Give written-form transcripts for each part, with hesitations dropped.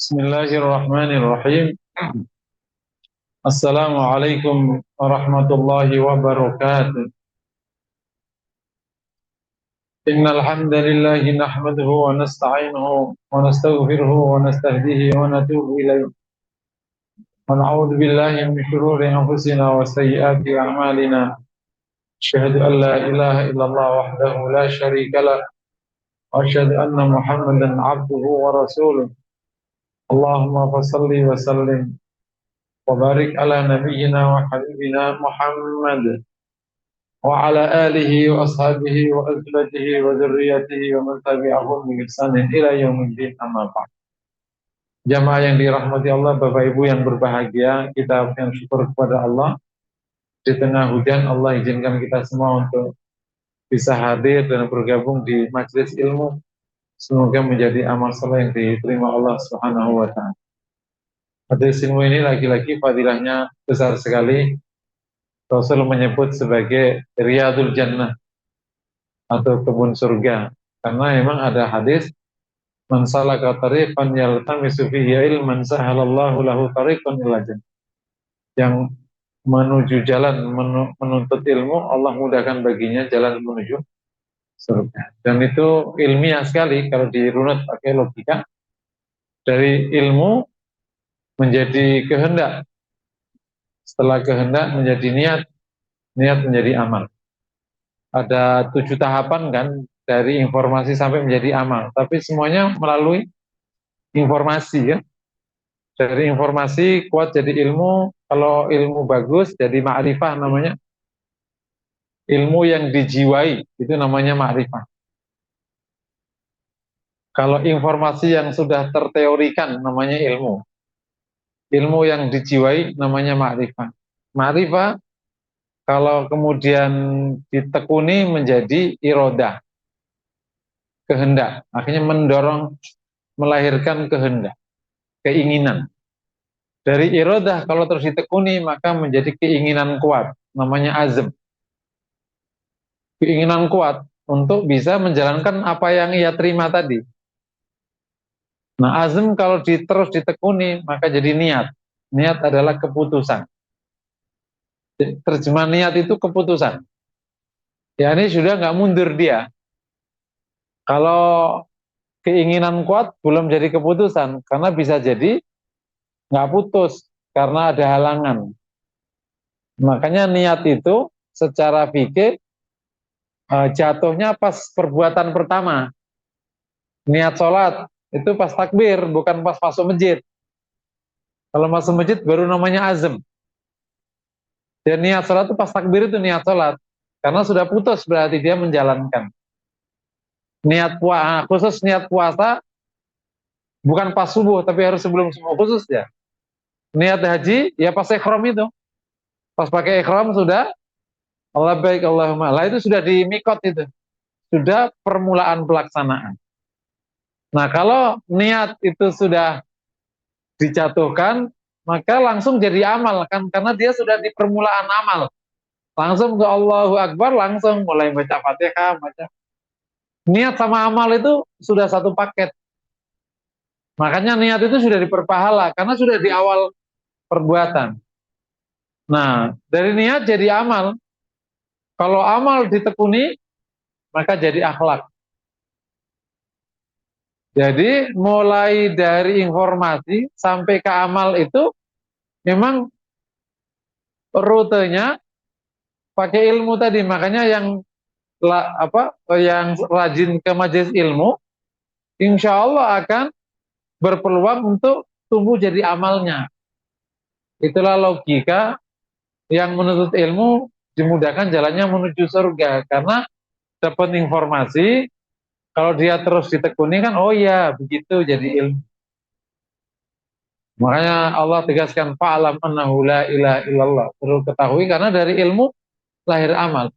Bismillahirrahmanirrahim. Assalamualaikum warahmatullahi wabarakatuh. Innal hamdalillahi nahmaduhu wa nasta'inuhu wa nastaghfiruhu wa nastahdihi wa natubu ilayh. Wa na'udzu billahi min shururi anfusina wa sayyiati a'malina. Asyhadu an la ilaha illallah wahdahu la syarika lah wa asyhadu anna Muhammadan 'abduhu wa rasuluh. Allahumma fashalli wa sallim wa barik ala nabiyyina wa habibina Muhammad wa ala alihi wa ashabihi wa azwajihi wa dzurriyyatihi wa man tabi'ahum bi ihsanin ila yaumiddin, amma ba'd. Jamaah yang dirahmati Allah, Bapak Ibu yang berbahagia, kita yang syukur kepada Allah. Di tengah hujan, Allah izinkan kita semua untuk bisa hadir dan bergabung di majelis ilmu. Semoga menjadi amal saleh yang diterima Allah Subhanahu wa taala. Majelis ilmu ini lagi-lagi fadilahnya besar sekali. Rasul menyebut sebagai Riyadul Jannah atau kebun surga, karena memang ada hadis man salaka tariqan yaltamisu fihi ilman sahalallahu lahu tariqan ila jannah. Yang menuju jalan menuntut ilmu, Allah mudahkan baginya jalan menuju surga. Dan itu ilmiah sekali kalau dirunut pakai logika. Dari ilmu menjadi kehendak, setelah kehendak menjadi niat, niat menjadi amal. Ada 7 tahapan kan, dari informasi sampai menjadi amal, tapi semuanya melalui informasi ya. Dari informasi kuat jadi ilmu, kalau ilmu bagus jadi ma'rifah namanya. Ilmu yang dijiwai itu namanya ma'rifah. Kalau informasi yang sudah terteorikan namanya ilmu. Ilmu yang dijiwai namanya ma'rifah. Ma'rifah kalau kemudian ditekuni menjadi irodah, kehendak, akhirnya mendorong, melahirkan kehendak, keinginan. Dari irodah kalau terus ditekuni maka menjadi keinginan kuat, namanya azm. Keinginan kuat untuk bisa menjalankan apa yang ia terima tadi. Nah, azm kalau terus ditekuni maka jadi niat. Niat adalah keputusan. Terjemah niat itu keputusan. Ya, ini sudah nggak mundur dia. Kalau keinginan kuat belum jadi keputusan, karena bisa jadi nggak putus karena ada halangan. Makanya niat itu secara fikih jatuhnya pas perbuatan pertama. Niat sholat itu pas takbir, bukan pas masuk masjid. Kalau masuk masjid baru namanya azm. Dan niat sholat itu pas takbir itu niat sholat, karena sudah putus berarti dia menjalankan. Niat puasa, khusus niat puasa bukan pas subuh, tapi harus sebelum subuh khusus ya. Niat haji ya pas ikhram itu, pas pakai ikhram sudah Allah baik Allahumma, lah itu sudah di mikot itu, sudah permulaan pelaksanaan. Nah, kalau niat itu sudah dijatuhkan, maka langsung jadi amal kan, karena dia sudah di permulaan amal. Langsung ke Allahu Akbar, langsung mulai baca Fatihah, baca. Niat sama amal itu sudah satu paket. Makanya niat itu sudah diperpahala karena sudah di awal perbuatan. Nah, dari niat jadi amal. Kalau amal ditekuni, maka jadi akhlak. Jadi mulai dari informasi sampai ke amal itu memang rutenya pakai ilmu tadi. Makanya yang yang rajin ke majelis ilmu, insya Allah akan berpeluang untuk tumbuh jadi amalnya. Itulah logika yang menuntut ilmu dimudahkan jalannya menuju surga, karena dapat informasi. Kalau dia terus ditekuni kan, oh ya begitu jadi ilmu. Makanya Allah tegaskan fa'alam annahu la ilaha illallah. Perlu ketahui karena dari ilmu lahir amal.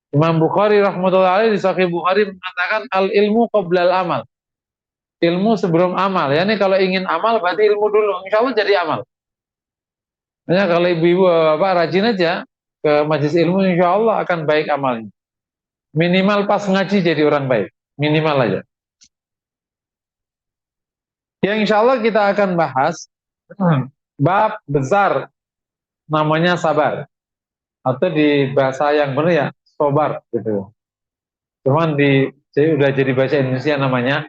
Imam Bukhari rahmatullahi alaihi di Sahih Bukhari mengatakan al ilmu qoblal amal. Ilmu sebelum amal. Ya, ini kalau ingin amal berarti ilmu dulu. Insya Allah jadi amal. Makanya kalau ibu-ibu bapak rajin aja ke majelis ilmu, insya Allah akan baik amalnya. Minimal pas ngaji jadi orang baik. Minimal aja. Yang insya Allah kita akan bahas bab besar namanya sabar, atau di bahasa yang benar ya sobar gitu. Cuman udah jadi bahasa Indonesia namanya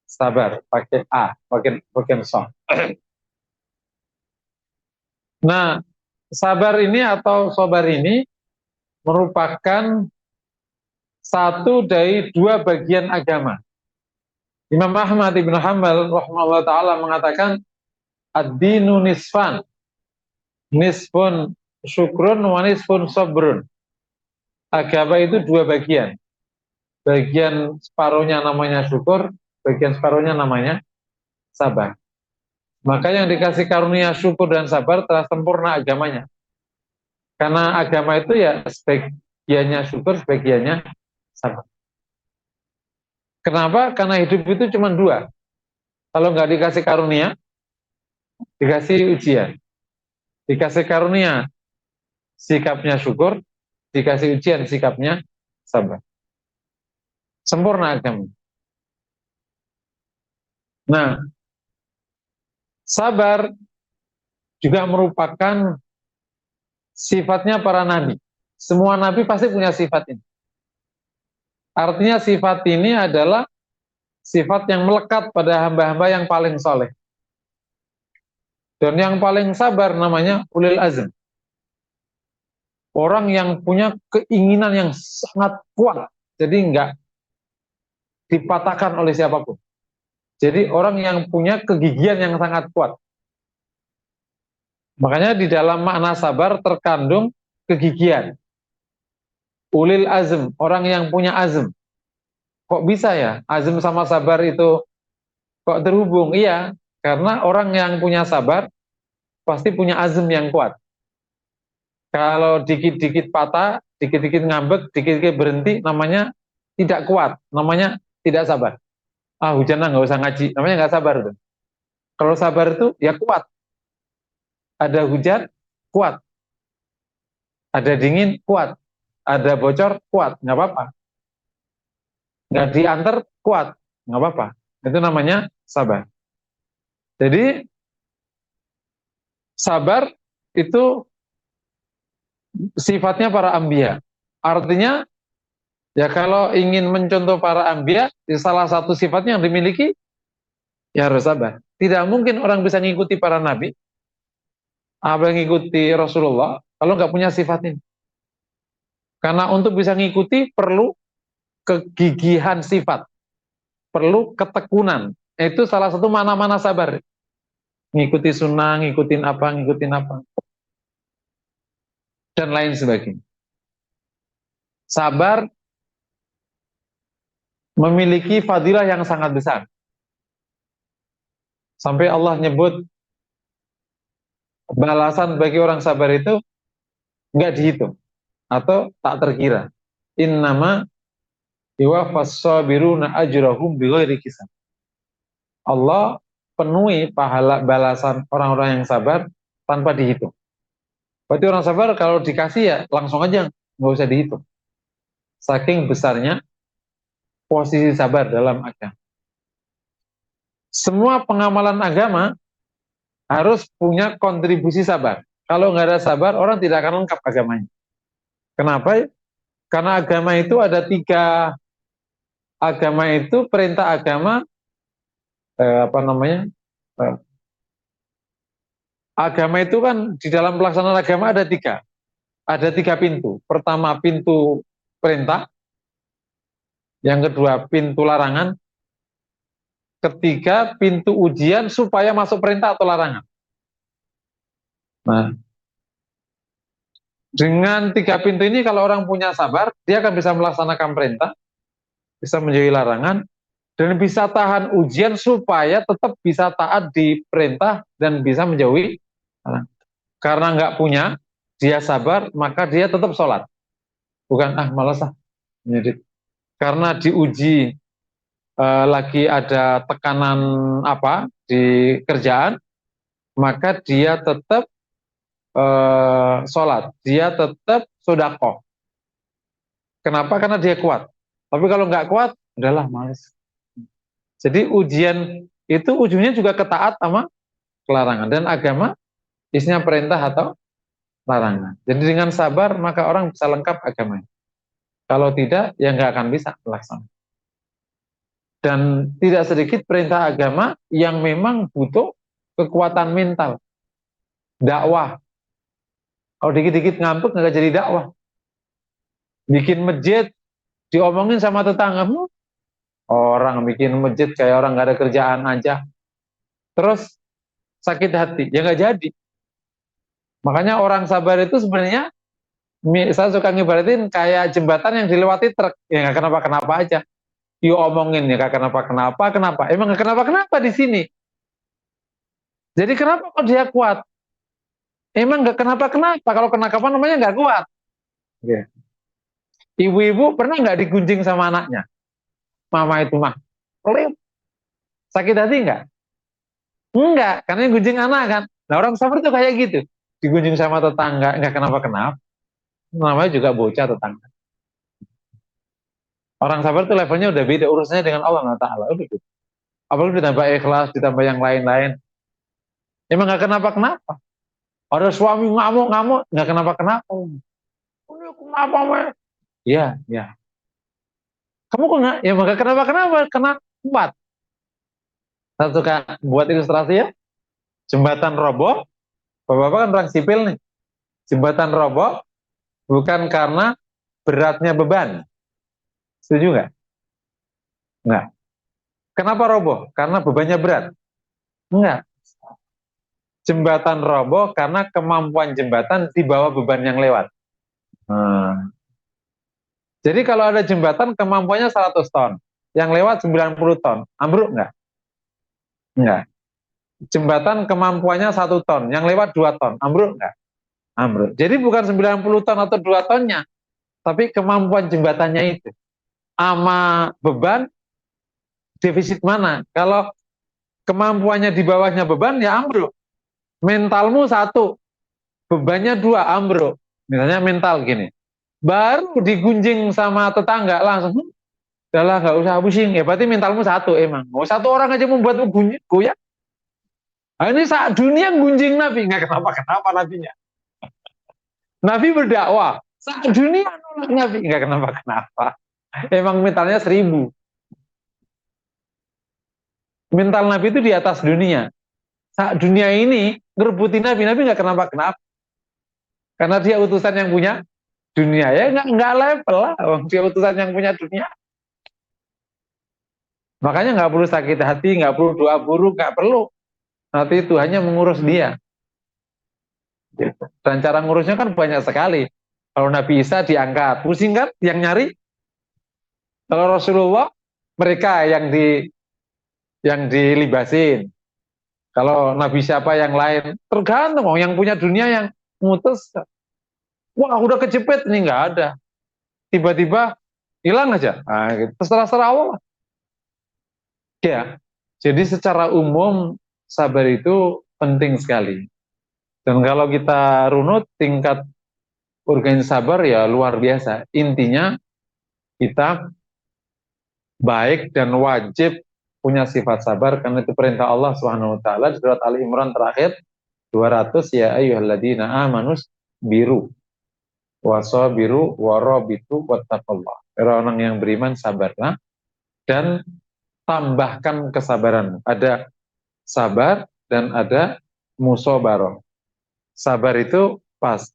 sabar pakai A, pakai so. Nah, sabar ini atau sobar ini merupakan satu dari dua bagian agama. Imam Ahmad ibn Hanbal rahimahullah taala mengatakan ad-dinu nisfan, nisfun syukrun wa nisfun sabrun. Agama itu dua bagian. Bagian separuhnya namanya syukur, bagian separuhnya namanya sabar. Maka yang dikasih karunia syukur dan sabar telah sempurna agamanya. Karena agama itu ya sebagiannya syukur, sebagiannya sabar. Kenapa? Karena hidup itu cuma dua. Kalau nggak dikasih karunia, dikasih ujian. Dikasih karunia, sikapnya syukur. Dikasih ujian, sikapnya sabar. Sempurna agama. Nah, sabar juga merupakan sifatnya para nabi. Semua nabi pasti punya sifat ini. Artinya sifat ini adalah sifat yang melekat pada hamba-hamba yang paling soleh. Dan yang paling sabar namanya ulil azm. Orang yang punya keinginan yang sangat kuat. Jadi nggak dipatahkan oleh siapapun. Jadi orang yang punya kegigihan yang sangat kuat. Makanya di dalam makna sabar terkandung kegigihan. Ulil azm, orang yang punya azm. Kok bisa ya azm sama sabar itu kok terhubung? Iya, karena orang yang punya sabar pasti punya azm yang kuat. Kalau dikit-dikit patah, dikit-dikit ngambek, dikit-dikit berhenti, namanya tidak kuat, namanya tidak sabar. Ah, hujan lah, nggak usah ngaji, namanya nggak sabar tuh. Kalau sabar itu ya kuat, ada hujan kuat, ada dingin kuat, ada bocor kuat, nggak apa-apa. Nggak diantar kuat, nggak apa-apa. Itu namanya sabar. Jadi sabar itu sifatnya para ambia. Artinya ya kalau ingin mencontoh para ambia, ya salah satu sifatnya yang dimiliki ya harus sabar. Tidak mungkin orang bisa mengikuti para nabi, apa yang mengikuti Rasulullah kalau nggak punya sifat ini. Karena untuk bisa mengikuti perlu kegigihan sifat, perlu ketekunan. Itu salah satu mana-mana sabar. Ngikuti sunnah, ngikutin apa, dan lain sebagainya. Sabar memiliki fadilah yang sangat besar. Sampai Allah nyebut balasan bagi orang sabar itu nggak dihitung atau tak terkira. Innama yuwaffas sabiruna ajrahum bighairi hisab. Allah penuhi pahala balasan orang-orang yang sabar tanpa dihitung. Berarti orang sabar kalau dikasih ya langsung aja, nggak usah dihitung. Saking besarnya posisi sabar dalam agama. Semua pengamalan agama harus punya kontribusi sabar. Kalau nggak ada sabar, orang tidak akan lengkap agamanya. Kenapa? Karena agama itu ada tiga. Agama itu perintah agama apa namanya? Agama itu kan di dalam pelaksanaan agama ada tiga. Ada tiga pintu. Pertama pintu perintah, yang kedua pintu larangan, ketiga pintu ujian supaya masuk perintah atau larangan. Nah, dengan tiga pintu ini kalau orang punya sabar, dia akan bisa melaksanakan perintah, bisa menjauhi larangan, dan bisa tahan ujian supaya tetap bisa taat di perintah dan bisa menjauhi larangan. Karena nggak punya, dia sabar, maka dia tetap sholat. Bukan, malas ah, menyedit. Karena diuji lagi ada tekanan apa di kerjaan, maka dia tetap sholat, dia tetap sedekah. Kenapa? Karena dia kuat. Tapi kalau nggak kuat, udahlah males. Jadi ujian itu ujungnya juga ketaat sama larangan. Dan agama isinya perintah atau larangan. Jadi dengan sabar maka orang bisa lengkap agamanya. Kalau tidak, ya nggak akan bisa melaksanakan. Dan tidak sedikit perintah agama yang memang butuh kekuatan mental, dakwah. Kalau dikit-dikit ngambek nggak jadi dakwah. Bikin masjid, diomongin sama tetanggamu, orang bikin masjid kayak orang nggak ada kerjaan aja. Terus sakit hati, ya nggak jadi. Makanya orang sabar itu sebenarnya, saya suka ngibaratin kayak jembatan yang dilewati truk, ya nggak kenapa-kenapa aja. Yuk omongin ya nggak kenapa-kenapa, kenapa? Emang nggak kenapa-kenapa di sini. Jadi kenapa kok dia kuat? Emang nggak kenapa-kenapa. Kalau kenapa namanya nggak kuat. Yeah. Ibu-ibu pernah nggak digunjing sama anaknya? Mama itu mah, sakit hati nggak? Enggak, karena yang gunjing anak kan. Nah orang sabar tuh kayak gitu. Digunjing sama tetangga, nggak kenapa-kenapa. Namanya juga bocah tetangga. Orang sabar tuh levelnya udah beda, urusannya dengan Allah Ta'ala. Udah gitu. Apalagi ditambah ikhlas, ditambah yang lain-lain. Emang nggak kenapa-kenapa. Ada suami ngamuk-ngamuk, nggak kenapa-kenapa. Ini kenapa, mah? Iya, iya. Kamu kok nggak? Ya nggak kenapa-kenapa, kena kuat. Satu kan buat ilustrasi ya, jembatan roboh, bapak-bapak kan orang sipil nih. Jembatan roboh bukan karena beratnya beban. Setuju nggak? Nggak. Kenapa roboh? Karena bebannya berat? Enggak. Jembatan roboh karena kemampuan jembatan di bawah beban yang lewat. Hmm. Jadi kalau ada jembatan kemampuannya 100 ton, yang lewat 90 ton, ambruk nggak? Enggak. Jembatan kemampuannya 1 ton, yang lewat 2 ton, ambruk nggak? Ambruk. Jadi bukan 90 ton atau 2 tonnya, tapi kemampuan jembatannya itu. Sama beban, defisit mana? Kalau kemampuannya di bawahnya beban, ya ambruk. Mentalmu 1, bebannya 2, ambruk. Misalnya mental gini. Baru digunjing sama tetangga, langsung, udahlah nggak usah pusing. Ya berarti mentalmu 1 emang. Mau 1 orang aja membuatmu goyah. Nah, ini saat dunia gunjing Nabi, nggak kenapa-kenapa nabinya. Nabi berdakwah, saat dunia nolak Nabi, nggak kenapa-kenapa. Emang mentalnya 1000. Mental Nabi itu di atas dunia. Saat dunia ini ngerebutin Nabi, Nabi nggak kenapa-kenapa. Karena dia utusan yang punya dunia. Ya nggak level lah, dia utusan yang punya dunia. Makanya nggak perlu sakit hati, nggak perlu doa buruk, nggak perlu. Nanti Tuhannya mengurus dia. Dan cara ngurusnya kan banyak sekali. Kalau Nabi Isa diangkat, pusing kan yang nyari. Kalau Rasulullah, mereka yang dilibasin. Kalau Nabi siapa yang lain, tergantung. Yang punya dunia yang mutus. Wah udah kejepit, ini nggak ada. Tiba-tiba hilang aja. Nah, gitu. Terserah Allah. Ya, jadi secara umum sabar itu penting sekali. Dan kalau kita runut tingkat organisasi sabar ya luar biasa. Intinya kita baik dan wajib punya sifat sabar karena itu perintah Allah Subhanahu wa taala di surat Ali Imran terakhir 200, ya ayyuhalladzina amanus biru wasabiru warabitu wattaqullah. Orang yang beriman sabarlah dan tambahkan kesabaran. Ada sabar dan ada musabarah. Sabar itu pas.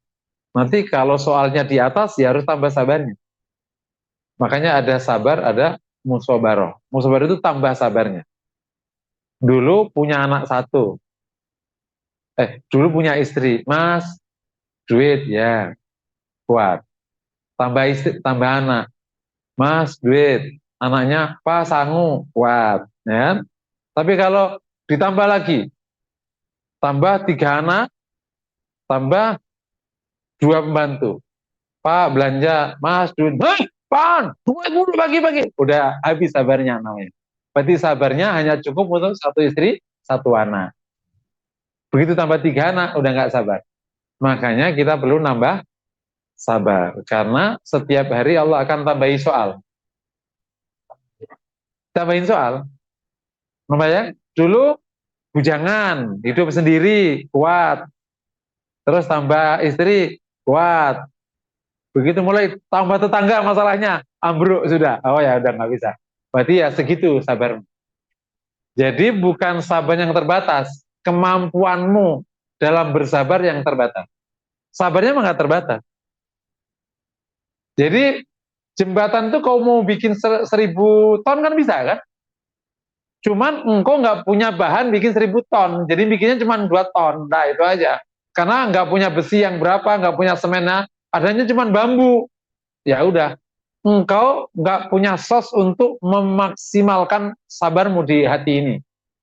Nanti kalau soalnya di atas ya harus tambah sabarnya. Makanya ada sabar, ada musabarah. Musabarah itu tambah sabarnya. Dulu punya anak 1. Dulu punya istri, Mas, duit ya, kuat. Tambah istri, tambah anak, Mas, duit. Anaknya, Pak, sangu, kuat. Ya. Tapi kalau ditambah lagi, tambah 3 anak, tambah 2 pembantu. Pak, belanja, Mas, duit. Pan, duit mulu bagi-bagi. Udah habis sabarnya namanya. Berarti sabarnya hanya cukup untuk 1 istri, 1 anak. Begitu tambah 3 anak, udah nggak sabar. Makanya kita perlu nambah sabar. Karena setiap hari Allah akan tambahi soal. Tambahin soal. Namanya Dulu bujangan, hidup sendiri, kuat. Terus tambah istri, kuat. Begitu mulai tambah tetangga masalahnya, ambruk sudah. Oh ya udah nggak bisa. Berarti ya segitu sabar. Jadi bukan sabar yang terbatas, kemampuanmu dalam bersabar yang terbatas. Sabarnya memang nggak terbatas. Jadi jembatan tuh kau mau bikin 1.000 ton kan bisa kan? Cuman engkau nggak punya bahan bikin 1.000 ton, jadi bikinnya cuma 2 ton. Nah itu aja. Karena nggak punya besi yang berapa, nggak punya semennya, adanya cuma bambu. Ya udah, engkau nggak punya sos untuk memaksimalkan sabarmu di hati ini.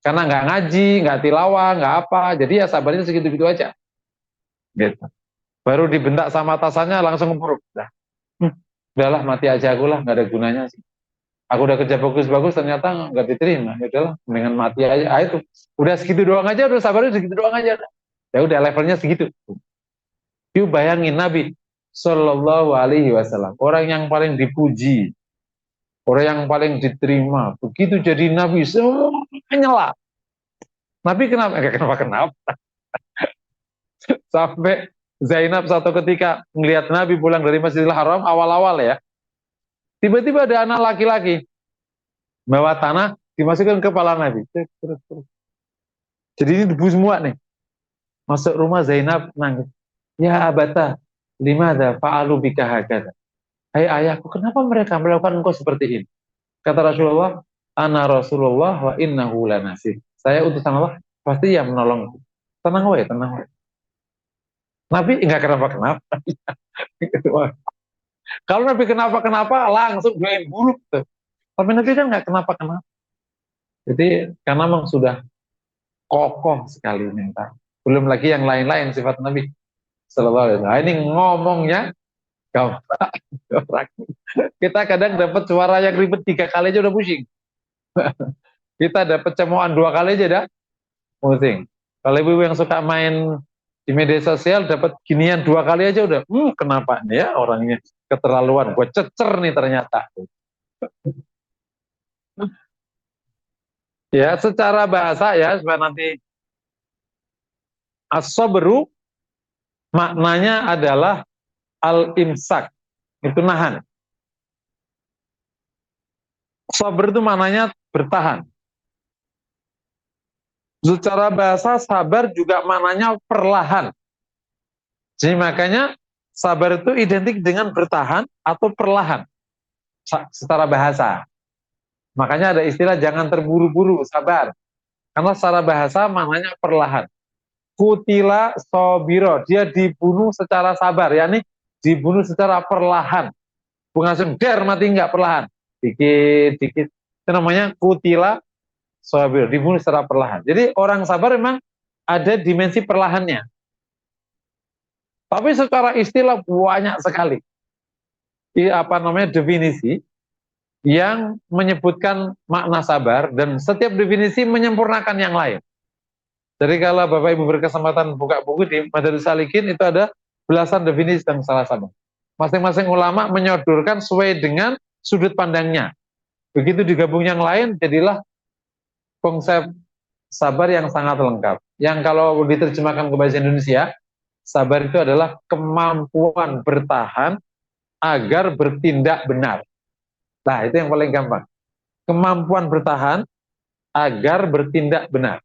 Karena nggak ngaji, nggak tilawah, nggak apa. Jadi ya sabarnya segitu-gitu aja. Gitu. Baru dibentak sama atasannya langsung ngeburuk. Dah, udahlah mati aja aku lah, nggak ada gunanya sih. Aku udah kerja bagus-bagus ternyata nggak diterima. Ya udahlah, mendingan mati aja. Ah, itu udah segitu doang aja, udah sabarnya segitu doang aja. Ya udah levelnya segitu. Yuk bayangin Nabi Shallallahu Alaihi Wasallam, orang yang paling dipuji, orang yang paling diterima. Begitu jadi Nabi semuanya lah. Nabi kenapa? Kenapa? Sampai Zainab satu ketika melihat Nabi pulang dari Masjidil Haram awal-awal ya, tiba-tiba ada anak laki-laki bawa tanah dimasukkan ke kepala Nabi. Jadi ini debu semua nih. Masuk rumah Zainab nangis. Ya abata, lima ada fa'alu bika hakada. Hai ayahku, kenapa mereka melakukan engkau seperti ini? Kata Rasulullah, ana Rasulullah wa innahu lanasir. Saya utusan Allah, pasti yang menolongku. Tenang wae, tenang wae. Nabi enggak kenapa-kenapa. Kalau Nabi kenapa-kenapa langsung doain buruk tuh. Tapi Nabi kan enggak kenapa-kenapa. Jadi karena memang sudah kokoh sekali mental. Belum lagi yang lain-lain sifat Nabi Sallallahu Alaihi Wasallam. Ini ngomongnya gampang. Kita kadang dapat suara yang ribet 3 kali aja udah pusing. Kita dapat cemoohan 2 kali aja dah pusing. Kalau ibu yang suka main di media sosial dapat ginian 2 kali aja udah, kenapa nih ya orangnya keterlaluan, gue cecer nih ternyata. Ya secara bahasa ya, supaya nanti as-sabru maknanya adalah al-imsak, itu nahan. Sabar itu maknanya bertahan. Secara bahasa sabar juga maknanya perlahan. Jadi makanya sabar itu identik dengan bertahan atau perlahan secara bahasa. Makanya ada istilah jangan terburu-buru, sabar. Karena secara bahasa maknanya perlahan. Kutila sobiro, dia dibunuh secara sabar, yakni dibunuh secara perlahan. Bukan langsung der mati, enggak, perlahan. Dikit-dikit. Itu namanya kutila sobiro, dibunuh secara perlahan. Jadi orang sabar memang ada dimensi perlahannya. Tapi secara istilah banyak sekali. Apa namanya definisi yang menyebutkan makna sabar dan setiap definisi menyempurnakan yang lain. Jadi kalau Bapak Ibu berkesempatan buka buku di Madaris Salikin itu ada belasan definisi tentang salah sabar. Masing-masing ulama menyodorkan sesuai dengan sudut pandangnya. Begitu digabung yang lain jadilah konsep sabar yang sangat lengkap. Yang kalau diterjemahkan ke bahasa Indonesia, sabar itu adalah kemampuan bertahan agar bertindak benar. Nah, itu yang paling gampang. Kemampuan bertahan agar bertindak benar.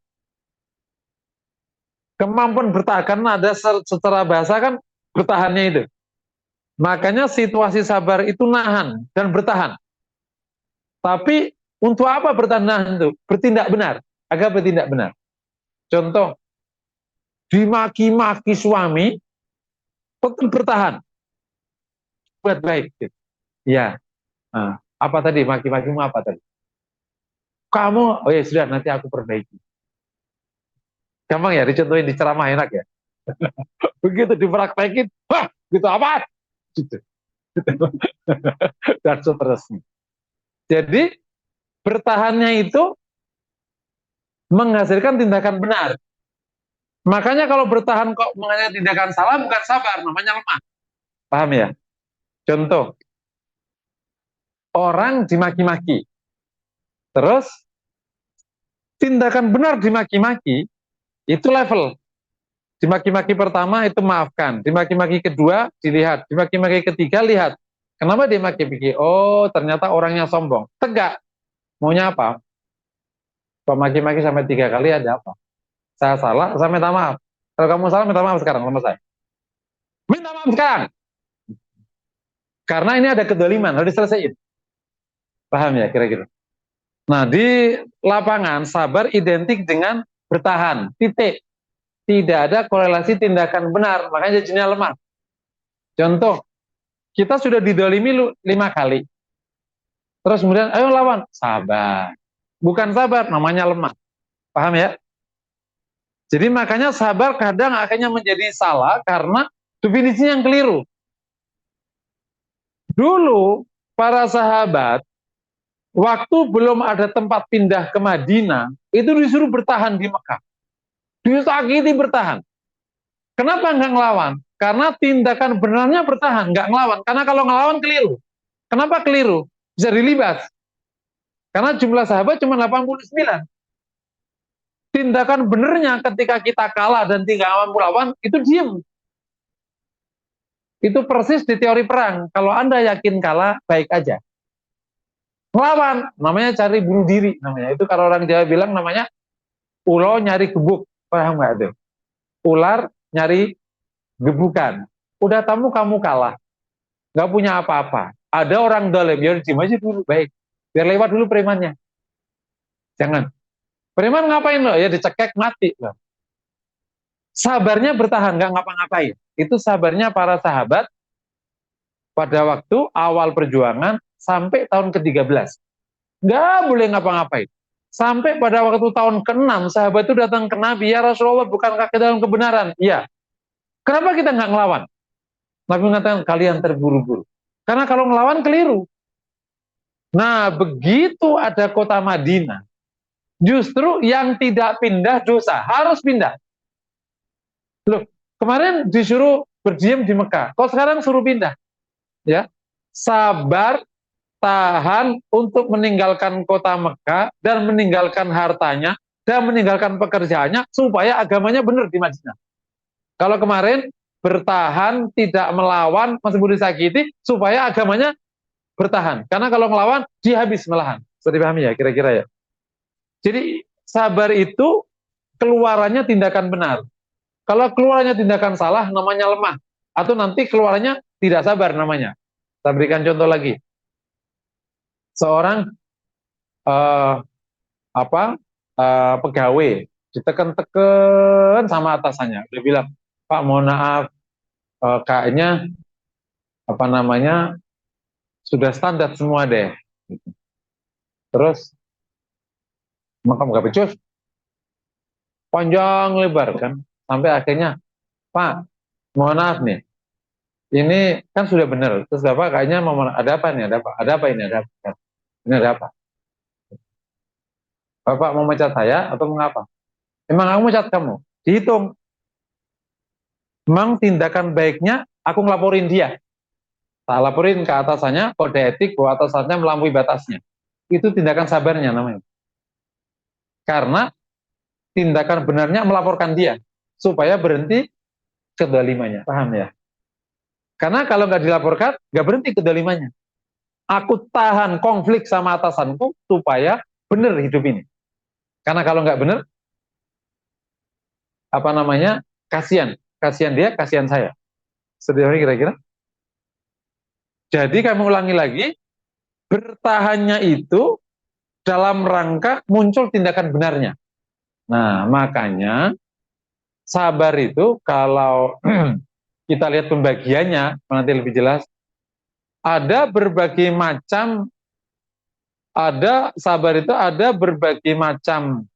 Kemampuan bertahan, karena ada secara bahasa kan bertahannya itu. Makanya situasi sabar itu nahan dan bertahan. Tapi untuk apa bertahan itu? Bertindak benar, agar bertindak benar. Contoh, dimaki-maki suami, tetap bertahan, buat baik. Ya, nah, apa tadi? Maki-makimu apa tadi? Kamu, oh ya sudah, nanti aku perbaiki. Gampang ya, dicontohin di ceramah enak ya. Begitu dipraktekin, wah, gitu apa? Gitu. Dan seterusnya. Jadi bertahannya itu menghasilkan tindakan benar. Makanya kalau bertahan kok menghasilkan tindakan salah bukan sabar, namanya lemah. Paham ya? Contoh, orang dimaki-maki, terus tindakan benar dimaki-maki itu level. Dimaki-maki pertama itu maafkan, dimaki-maki kedua dilihat, dimaki-maki ketiga lihat. Kenapa dia maki-maki? Oh, ternyata orangnya sombong. Tegak. Maunya apa? Kalau maki-maki sampai 3 kali ada apa? Saya salah, saya minta maaf. Kalau kamu salah, minta maaf sekarang sama saya. Minta maaf sekarang. Karena ini ada kedoliman, harus diselesaikan. Paham ya kira-kira? Nah, di lapangan sabar identik dengan bertahan, titik. Tidak ada korelasi tindakan benar, makanya jadinya lemah. Contoh, kita sudah didolimi 5 kali. Terus kemudian, ayo lawan. Sabar. Bukan sabar, namanya lemah. Paham ya? Jadi makanya sabar kadang akhirnya menjadi salah karena definisinya yang keliru. Dulu, para sahabat, waktu belum ada tempat pindah ke Madinah, itu disuruh bertahan di Mekah. Disakiti bertahan. Kenapa nggak ngelawan? Karena tindakan benarnya bertahan, nggak ngelawan. Karena kalau ngelawan keliru. Kenapa keliru? Bisa dilibas. Karena jumlah sahabat cuma 89. Tindakan benernya ketika kita kalah dan tidak mampu lawan, itu diem. Itu persis di teori perang. Kalau Anda yakin kalah, baik aja. Ngelawan, namanya cari bunuh diri. Namanya itu kalau orang Jawa bilang namanya ulo nyari gebuk. Paham nggak itu? Ular nyari gebukan. Udah kamu kalah. Nggak punya apa-apa. Ada orang dolim, ya diem aja dulu, baik. Biar lewat dulu premannya. Jangan. Preman ngapain loh? Ya dicekek mati loh. Sabarnya bertahan, nggak ngapa-ngapain. Itu sabarnya para sahabat pada waktu awal perjuangan sampai tahun ke-13. Nggak boleh ngapa-ngapain. Sampai pada waktu tahun ke-6, sahabat itu datang ke Nabi, ya Rasulullah, bukankah kita dalam kebenaran? Iya. Kenapa kita nggak ngelawan? Nabi mengatakan, kalian terburu-buru. Karena kalau ngelawan, keliru. Nah, begitu ada kota Madinah, justru yang tidak pindah dosa, harus pindah. Loh, kemarin disuruh berdiam di Mekah, kok sekarang suruh pindah? Ya, sabar, tahan untuk meninggalkan kota Mekah dan meninggalkan hartanya dan meninggalkan pekerjaannya supaya agamanya benar di Madinah. Kalau kemarin bertahan, tidak melawan, meskipun disakiti, supaya agamanya bertahan. Karena kalau melawan, dia habis malahan. Bisa dipahami ya, kira-kira ya. Jadi sabar itu keluarannya tindakan benar. Kalau keluarannya tindakan salah, namanya lemah. Atau nanti keluarannya tidak sabar namanya. Saya berikan contoh lagi. Seorang pegawai ditekan-tekan sama atasannya. Dia bilang, Pak, mohon maaf, kayaknya sudah standar semua deh. Terus makam gak becus, panjang lebar kan, sampai akhirnya, Pak, mohon maaf nih, ini kan sudah benar. Terus Bapak kayaknya ada apa nih? Ada apa ini? Ini ada apa? Bapak mau mecat saya atau mengapa? Emang aku mecat kamu? Dihitung. Memang tindakan baiknya aku ngelaporin dia. Tak laporin ke atasannya, kode etik bahwa atasannya melampaui batasnya. Itu tindakan sabarnya namanya. Karena tindakan benarnya melaporkan dia supaya berhenti kedolimannya. Paham ya? Karena kalau nggak dilaporkan, nggak berhenti kedolimannya. Aku tahan konflik sama atasanku supaya benar hidup ini. Karena kalau nggak benar, kasihan dia, kasihan saya. Sedih kira-kira. Jadi kami ulangi lagi, bertahannya itu dalam rangka muncul tindakan benarnya. Nah, makanya sabar itu kalau kita lihat pembagiannya, nanti lebih jelas, ada berbagai macam, sabar itu ada berbagai macam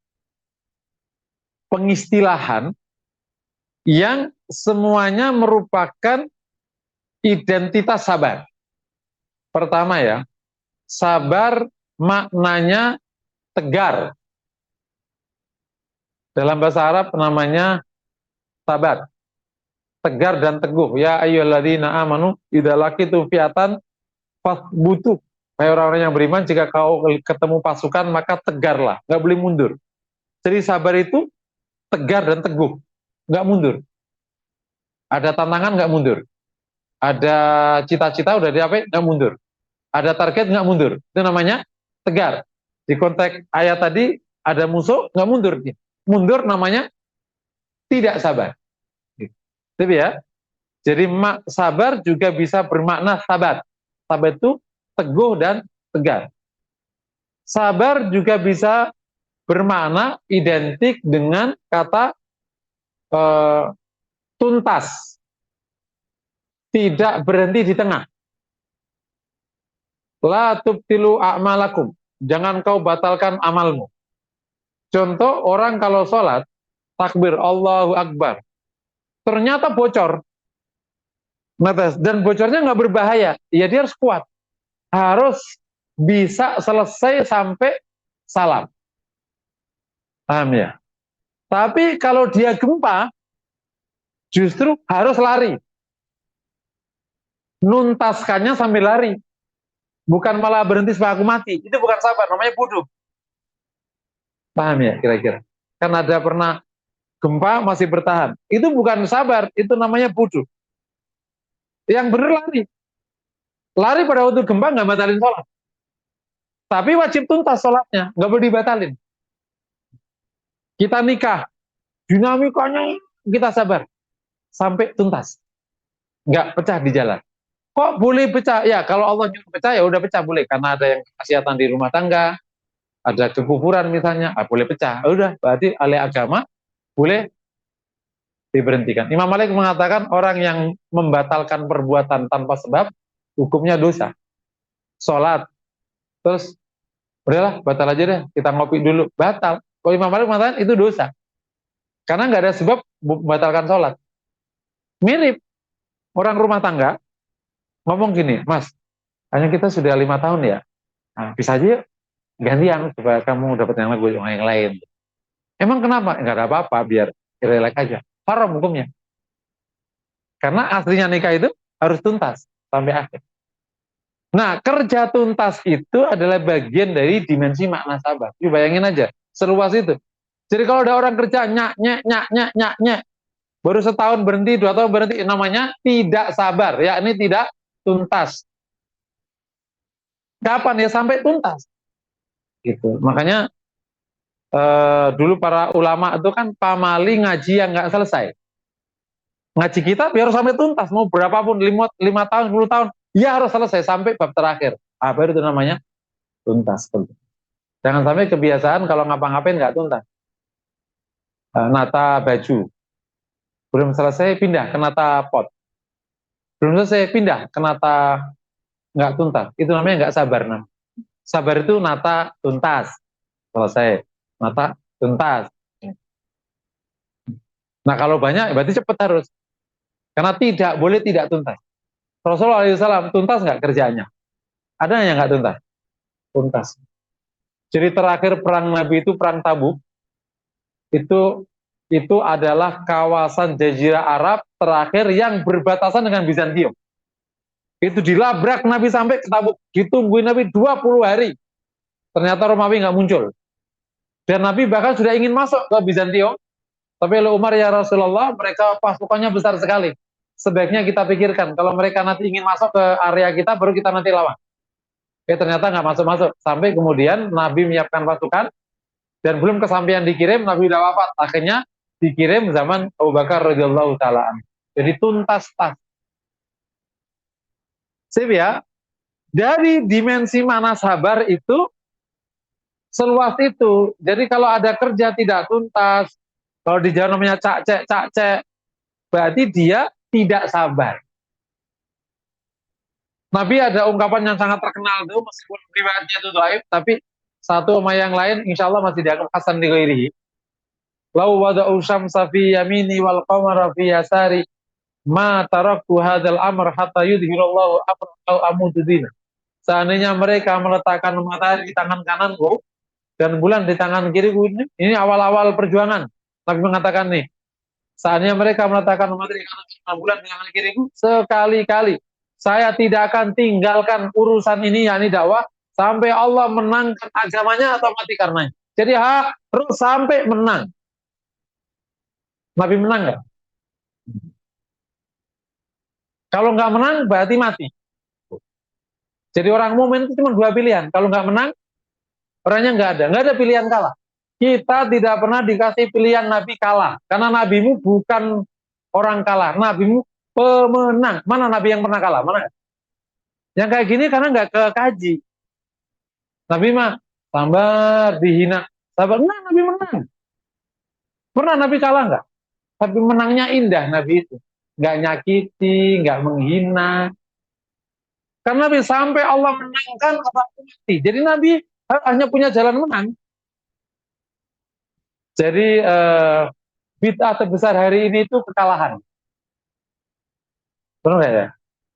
pengistilahan yang semuanya merupakan identitas sabar. Pertama ya, sabar maknanya tegar. Dalam bahasa Arab namanya sabat. Tegar dan teguh. Ya ayyuhalladzina amanu idza laqitum fi'atan fasbutu. Hai orang-orang yang beriman, jika kau ketemu pasukan maka tegarlah, nggak boleh mundur. Jadi sabar itu tegar dan teguh, nggak mundur. Ada tantangan nggak mundur. Ada cita-cita udah diapain nggak mundur. Ada target nggak mundur. Itu namanya tegar. Di konteks ayat tadi ada musuh nggak mundur. Mundur namanya tidak sabar. Tapi ya, jadi sabar juga bisa bermakna sabat. Sabar itu teguh dan tegar. Sabar juga bisa bermakna identik dengan kata eh, tuntas, tidak berhenti di tengah. La tubtilu a'malakum, jangan kau batalkan amalmu. Contoh, orang kalau sholat, takbir Allahu Akbar, ternyata bocor, dan bocornya nggak berbahaya, ya dia harus kuat, harus bisa selesai sampai salam. Paham ya? Tapi kalau dia gempa, justru harus lari. Nuntaskannya sambil lari. Bukan malah berhenti supaya aku mati. Itu bukan sabar, namanya bodoh. Paham ya kira-kira? Kan ada pernah gempa masih bertahan. Itu bukan sabar, itu namanya bodoh. Yang benar lari. Lari pada waktu gempa nggak batalin sholat. Tapi wajib tuntas sholatnya, nggak boleh dibatalin. Kita nikah, dinamikanya kita sabar. Sampai tuntas. Nggak pecah di jalan. Kok boleh pecah? Ya kalau Allah nyuruh pecah ya udah pecah boleh. Karena ada yang kemaksiatan di rumah tangga, ada kekufuran misalnya, boleh pecah. Udah, berarti alih agama boleh diberhentikan. Imam Malik mengatakan orang yang membatalkan perbuatan tanpa sebab, hukumnya dosa. Sholat, terus udahlah batal aja deh, kita ngopi dulu, batal. Kalau Imam Malik mengatakan itu dosa. Karena nggak ada sebab membatalkan sholat. Mirip orang rumah tangga, ngomong gini, Mas, hanya kita sudah 5 tahun ya, nah, bisa aja gantian supaya kamu dapat yang lain. Emang kenapa? Nggak ada apa-apa, biar relax aja. Haram hukumnya. Karena aslinya nikah itu harus tuntas sampai akhir. Nah, kerja tuntas itu adalah bagian dari dimensi makna sabar. Yuk bayangin aja, seluas itu. Jadi kalau ada orang kerja nyak, baru setahun berhenti, 2 tahun berhenti, namanya tidak sabar, yakni tidak tuntas. Kapan ya sampai tuntas? Gitu. Makanya dulu para ulama itu kan pamali ngaji yang nggak selesai. Ngaji kita biar sampai tuntas, mau berapapun, 5 tahun, 10 tahun, ya harus selesai sampai bab terakhir. Apa itu namanya? Tuntas. Jangan sampai kebiasaan kalau ngapa-ngapain nggak tuntas. Nata baju, belum selesai pindah ke nata pot. Belum selesai pindah ke nata nggak tuntas. Itu namanya nggak sabar. Sabar itu nata tuntas. Selesai. Nata tuntas. Nah kalau banyak berarti cepat harus. Karena tidak boleh tidak tuntas. Rasulullah SAW tuntas nggak kerjaannya? Ada yang nggak tuntas? Tuntas. Jadi terakhir perang Nabi itu perang Tabuk. Itu adalah kawasan Jazirah Arab terakhir yang berbatasan dengan Bizantium. Itu dilabrak Nabi sampai ke Tabuk. Ditungguin Nabi 20 hari. Ternyata Romawi nggak muncul. Dan Nabi bahkan sudah ingin masuk ke Bizantium. Tapi oleh Umar, ya Rasulullah, mereka pasukannya besar sekali. Sebaiknya kita pikirkan, kalau mereka nanti ingin masuk ke area kita, baru kita nanti lawan. Ternyata nggak masuk-masuk. Sampai kemudian Nabi menyiapkan pasukan, dan belum kesampaian dikirim, Nabi sudah wafat. Akhirnya dikirim zaman Abu Bakar radhiyallahu taala. Jadi tuntas tas. Sip ya. Dari dimensi mana sabar itu seluas itu. Jadi kalau ada kerja tidak tuntas, kalau di jalan namanya cak-cek, berarti dia tidak sabar. Nabi ada ungkapan yang sangat terkenal itu, meskipun riwayatnya itu dhaif, tapi satu sama yang lain insya Allah masih dianggap hasan di ghairihi. Lau wada'u syamsa fi yamini wal qamara fi yasari ma taraktu hadzal amr hatta yudhirallahu amra au amutu dina. Seandainya mereka meletakkan matahari di tangan kananku dan bulan di tangan kiriku, ini awal-awal perjuangan. Nabi mengatakan nih, seandainya mereka meletakkan matahari di tangan bulan di tangan kiriku, sekali-kali saya tidak akan tinggalkan urusan ini, yakni dakwah, sampai Allah menangkan agamanya atau mati karenanya. Jadi harus sampai menang. Nabi menang nggak? Kalau nggak menang berarti mati. Jadi orang mukmin itu cuma dua pilihan. Kalau nggak menang, orangnya nggak ada pilihan kalah. Kita tidak pernah dikasih pilihan Nabi kalah, karena nabimu bukan orang kalah, nabimu pemenang. Mana nabi yang pernah kalah? Mana? Yang kayak gini karena nggak kaji. Nabi mah sabar dihina, sabar. Nah, nabi menang. Pernah nabi kalah nggak? Tapi menangnya indah nabi itu, nggak nyakiti, nggak menghina. Karena nabi sampai Allah menangkan apa mati. Jadi nabi hanya punya jalan menang. Jadi bid'ah terbesar hari ini itu kekalahan. Benar nggak ya?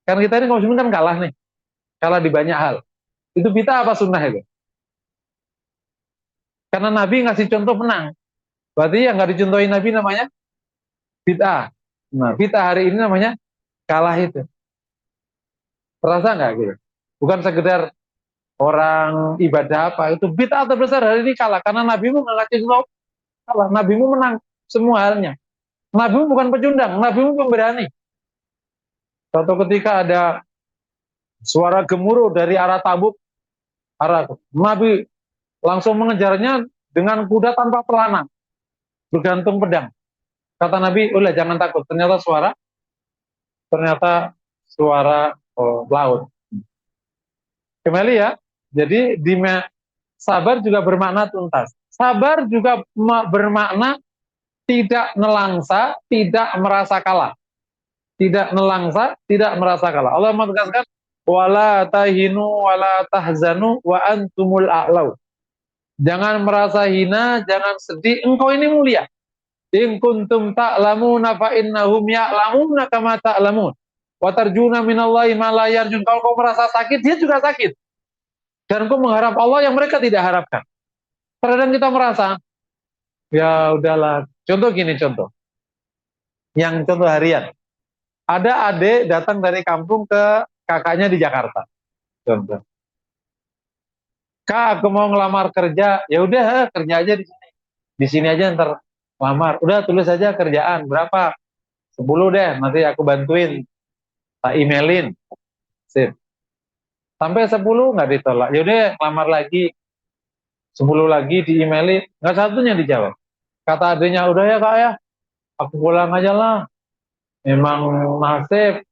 Karena kita ini kaum muslimin kan kalah nih, kalah di banyak hal. Itu bid'ah apa sunnah itu? Karena Nabi ngasih contoh menang. Berarti yang nggak dicontohin Nabi namanya bid'ah. Nah, bid'ah hari ini namanya kalah itu. Terasa nggak gitu? Bukan sekedar orang ibadah apa, itu bid'ah terbesar hari ini kalah. Karena Nabimu nggak ngasih contoh kalah. Nabimu menang semua halnya. Nabimu bukan pecundang, Nabimu pemberani. Suatu ketika ada suara gemuruh dari arah Tabuk, arah Nabi langsung mengejarnya dengan kuda tanpa pelana, bergantung pedang. Kata Nabi, ulah jangan takut. Ternyata suara laut. Kembali ya. Jadi sabar juga bermakna tuntas. Sabar juga bermakna tidak nelangsa, tidak merasa kalah. Tidak nelangsa, tidak merasa kalah. Allah menegaskan, wala tahinu wala tahzanu wa antumul a'lau. Jangan merasa hina, jangan sedih, engkau ini mulia. In kuntum ta'lamuna fa innahum ya'lamuna kama ta'lamun. Wa tarjuna minallahi ma la yarjun. Kalau kau merasa sakit, dia juga sakit. Dan kau mengharap Allah yang mereka tidak harapkan. Terkadang kita merasa, ya udahlah. Contoh gini, contoh. Yang contoh harian. Ada adik datang dari kampung ke kakaknya di Jakarta. Contoh. Kak, aku mau ngelamar kerja. Ya udah, kerja aja di sini. Di sini aja ntar lamar. Udah tulis aja kerjaan. Berapa? 10 deh. Nanti aku bantuin. Tak emailin. Sip. Sampai 10 nggak ditolak. Yaudah, lamar lagi. 10 lagi di emailin. Nggak satunya dijawab. Kata adiknya, udah ya kak ya. Aku pulang aja lah. Memang nasib.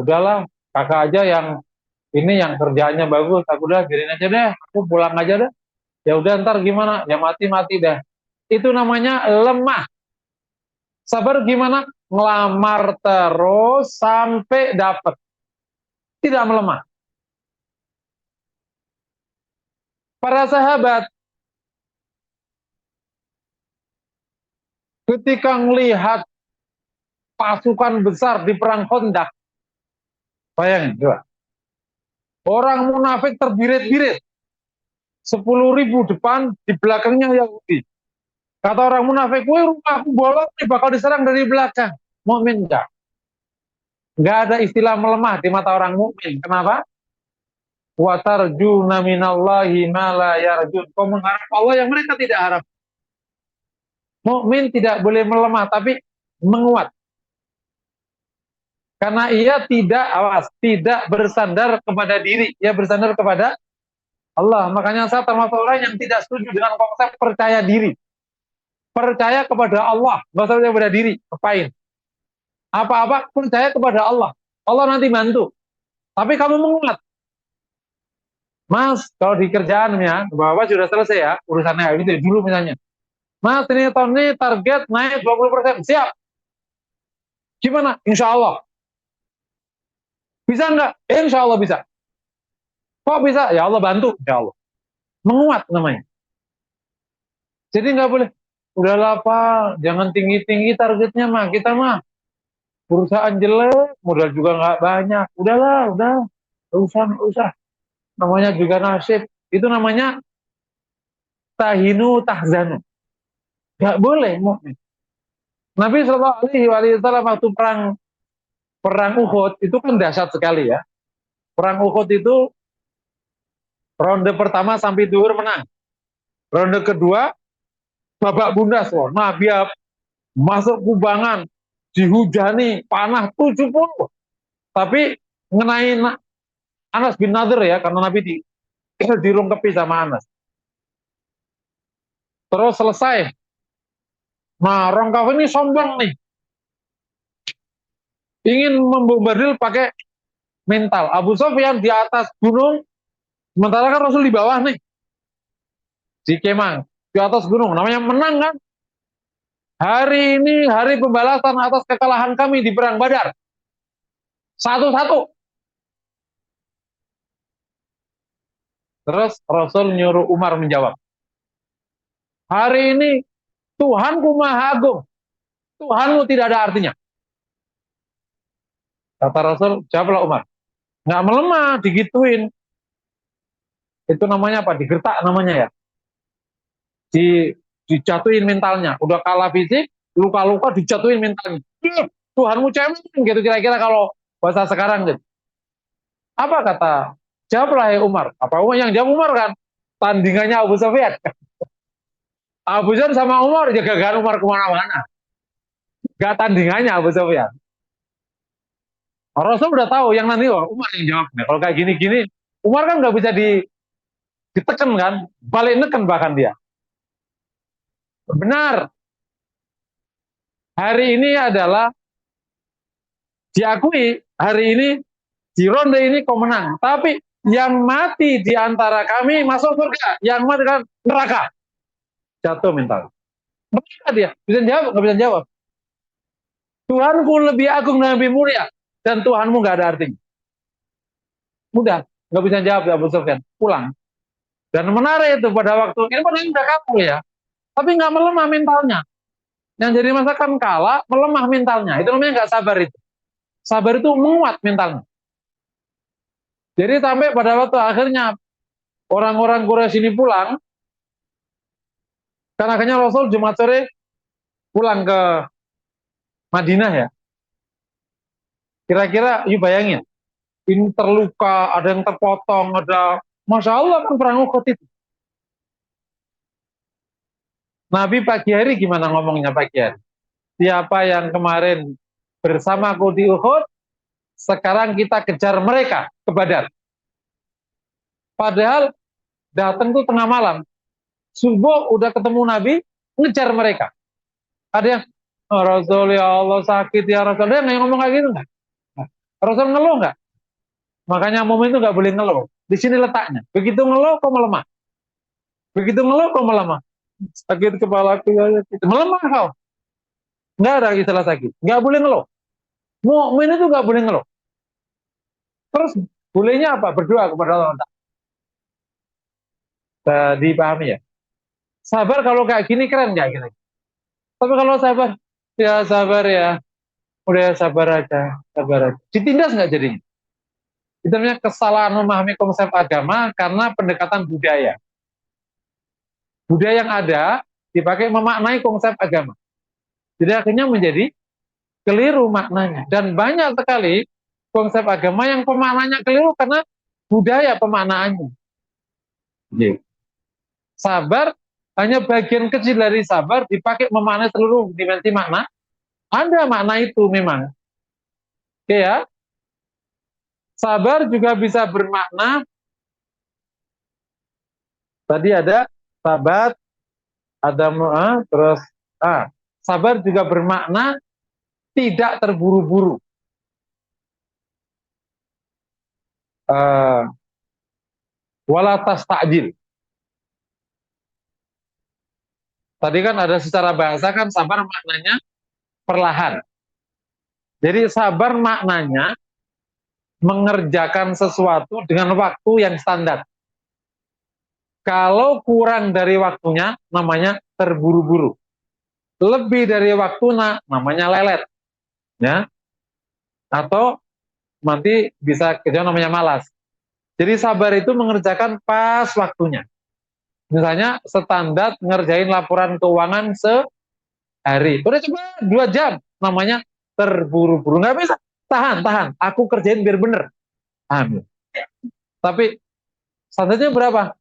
Udahlah. Kakak aja yang ini yang kerjaannya bagus. Aku udah biarin aja deh. Aku pulang aja deh. Ya udah ntar gimana? Ya mati-mati deh. Itu namanya lemah. Sabar gimana? Ngelamar terus sampai dapat. Tidak melemah. Para sahabat ketika melihat pasukan besar di perang Khandaq, bayangin coba. Orang munafik terbirit-birit. 10.000 depan, di belakangnya Yahudi. Kata orang munafik, woi rumahku bolong nih, bakal diserang dari belakang. Mukmin enggak. Enggak ada istilah melemah di mata orang mukmin. Kenapa? Wa tarjuna minallahi ma la yarjun. Kau mengharap Allah yang mereka tidak harap. Mukmin tidak boleh melemah, tapi menguat. Karena ia tidak bersandar kepada diri, ia bersandar kepada Allah. Makanya saya termasuk orang yang tidak setuju dengan konsep percaya diri. Percaya kepada Allah, nggak usah percaya kepada diri. Ngapain? Apa-apa percaya kepada Allah. Allah nanti bantu. Tapi kamu menguat. Mas, kalau di kerjaannya, Bapak sudah selesai ya, urusannya gitu dulu misalnya. Mas, ini tahun ini target naik 20%. Siap. Gimana? Insya Allah. Bisa nggak? Insya Allah bisa. Kok bisa? Ya Allah bantu. Ya Allah. Menguat namanya. Jadi nggak boleh. Udahlah Pak, jangan tinggi-tinggi targetnya mah. Kita mah perusahaan jelek, modal juga nggak banyak. Udahlah, udah. Nggak usah. Namanya juga nasib. Itu namanya tahinu tahzanu. Nggak boleh. Nabi Shallallahu Alaihi Wasallam waktu perang Uhud itu kan dahsyat sekali ya. Perang Uhud itu ronde pertama sampai duhur menang. Ronde kedua, babak bundas. Loh. Nabi masuk kubangan, dihujani, panah 70. Tapi mengenai Anas bin Nadir ya, karena Nabi dirungkepi sama Anas. Terus selesai. Nah, orang kafir ini sombong nih. Ingin membombardir pakai mental. Abu Sufyan di atas gunung, sementara kan Rasul di bawah nih. Di kemah, di atas gunung. Namanya menang kan? Hari ini hari pembalasan atas kekalahan kami di Perang Badar. Satu-satu. Terus Rasul nyuruh Umar menjawab. Hari ini Tuhanku Maha Agung. Tuhanmu tidak ada artinya. Kata Rasul, jawablah Umar. Nggak melemah, digituin. Itu namanya apa? Digertak namanya ya. Dijatuhin mentalnya. Udah kalah fisik, luka-luka dijatuhin mentalnya. Tuhanmu cemen, gitu kira-kira kalau bahasa sekarang gitu. Apa kata? Jawablah ya Umar. Apa yang jawab Umar kan? Tandingannya Abu Sufyan. Abu Sufyan sama Umar jaga Umar kemana-mana. Gak tandingannya Abu Sufyan. Rasul udah tahu yang nanti Umar yang jawabnya. Kalau kayak gini-gini, Umar kan nggak bisa ditekan kan, balik neken bahkan dia. Benar. Hari ini adalah diakui, hari ini di ronde ini kau menang. Tapi yang mati di antara kami masuk surga, yang mati kan neraka. Jatuh mental. Mereka dia bisa jawab, nggak bisa jawab. Tuhanku lebih agung dan lebih mulia, dan Tuhanmu nggak ada artinya. Mudah, nggak bisa jawab Abu Sufyan. Pulang. Dan menarik itu pada waktu ini pun udah kaku ya, tapi nggak melemah mentalnya. Yang jadi masalah kan kalah, melemah mentalnya. Itu namanya nggak sabar itu. Sabar itu menguat mentalnya. Jadi sampai pada waktu akhirnya orang-orang Quraisy ini pulang, kan akhirnya Rasul Jumat sore pulang ke Madinah ya. Kira-kira, yuk bayangin, ini terluka, ada yang terpotong, ada, Masya Allah kan perang Uhud itu. Nabi pagi hari gimana ngomongnya pagi hari? Siapa yang kemarin bersamaku di Uhud, sekarang kita kejar mereka ke Badar. Padahal datang tuh tengah malam, subuh udah ketemu Nabi, ngejar mereka. Ada yang, oh, Rasul ya Allah sakit ya Rasul, ada yang ngomong kayak gitu nggak? Rasul ngeluh nggak? Makanya momen itu nggak boleh ngeluh. Di sini letaknya. Begitu ngeluh, kok melemah. Begitu ngeluh, kok melemah. Sakit kepala ya, gitu. Melemah kau. Nggak ada istilah sakit. Nggak boleh ngeluh. Momen itu nggak boleh ngeluh. Terus bolehnya apa? Berdoa kepada Allah. Dipahami ya. Sabar kalau kayak gini keren nggak kira? Tapi kalau sabar, ya sabar ya. Udah sabar aja, sabar aja. Ditindas nggak jadinya? Itu namanya kesalahan memahami konsep agama karena pendekatan budaya. Budaya yang ada dipakai memaknai konsep agama. Jadi akhirnya menjadi keliru maknanya. Dan banyak sekali konsep agama yang pemaknanya keliru karena budaya pemaknaannya. Jadi, sabar hanya bagian kecil dari sabar dipakai memaknai seluruh dimensi makna. Ada makna itu memang. Oke ya. Sabar juga bisa bermakna, tadi ada sabat, ada terus sabar juga bermakna tidak terburu-buru. Wala tastajil. Tadi kan ada secara bahasa kan sabar maknanya perlahan. Jadi sabar maknanya mengerjakan sesuatu dengan waktu yang standar. Kalau kurang dari waktunya namanya terburu-buru. Lebih dari waktu namanya lelet. Ya. Atau nanti bisa kerja namanya malas. Jadi sabar itu mengerjakan pas waktunya. Misalnya standar ngerjain laporan keuangan sehari. Udah coba 2 jam, namanya terburu-buru. Nggak bisa, tahan. Aku kerjain biar bener. Ambil. Tapi standarnya berapa?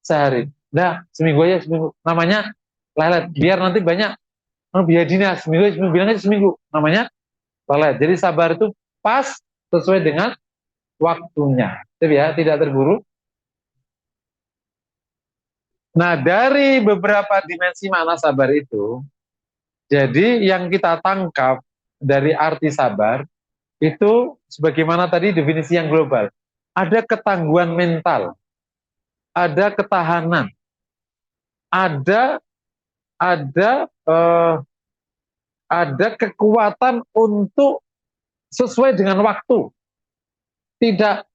Sehari. Udah, seminggu aja, seminggu. Namanya lelet. Biar nanti banyak. Biar dinas, seminggu, seminggu, bilang aja seminggu. Namanya lelet. Jadi sabar itu pas sesuai dengan waktunya. Jadi ya, tidak terburu. Nah, dari beberapa dimensi makna sabar itu, jadi yang kita tangkap dari arti sabar, itu sebagaimana tadi definisi yang global. Ada ketangguhan mental, ada ketahanan, ada ada eh, ada kekuatan untuk sesuai dengan waktu, tidak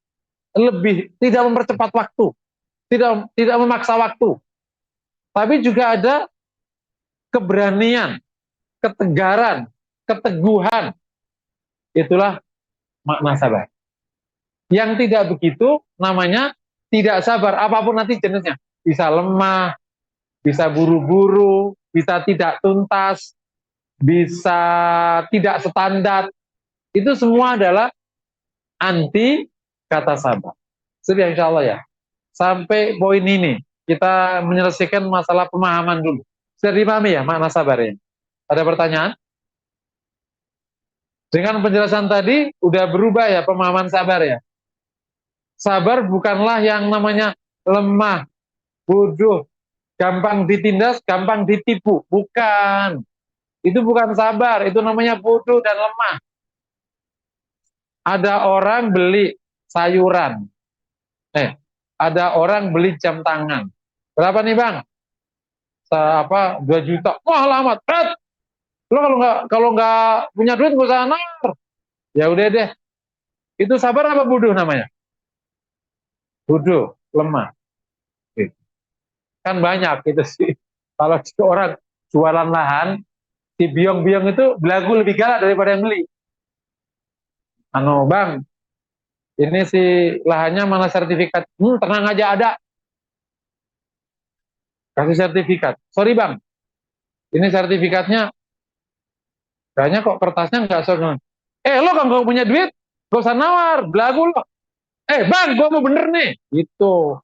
tidak mempercepat waktu, tidak memaksa waktu, tapi juga ada keberanian, ketegaran, keteguhan. Itulah makna sabar. Yang tidak begitu namanya tidak sabar, apapun nanti jenisnya. Bisa lemah, bisa buru-buru, bisa tidak tuntas, bisa tidak standar. Itu semua adalah anti kata sabar. Sudah insya Allah ya. Sampai poin ini kita menyelesaikan masalah pemahaman dulu. Sudah dipahami ya makna sabarnya? Ada pertanyaan? Dengan penjelasan tadi udah berubah ya pemahaman sabar ya. Sabar bukanlah yang namanya lemah, bodoh, gampang ditindas, gampang ditipu. Bukan. Itu bukan sabar, itu namanya bodoh dan lemah. Ada orang beli sayuran. Ada orang beli jam tangan. Berapa nih bang? 2 juta. Wah lama. Lo kalau nggak punya duit nggak usah nawar. Ya udah deh. Itu sabar apa bodoh namanya? Bodoh, lemah. Kan banyak itu sih. Kalau orang jualan lahan, si biong-biong itu belagu lebih galak daripada yang beli. Bang, ini si lahannya mana sertifikat? Tenang aja ada. Kasih sertifikat. Sorry bang, ini sertifikatnya, kayaknya kok kertasnya nggak sorry. Lo kan gak punya duit, gak usah nawar, belagu lo. Bang, gue mau bener nih. Gitu.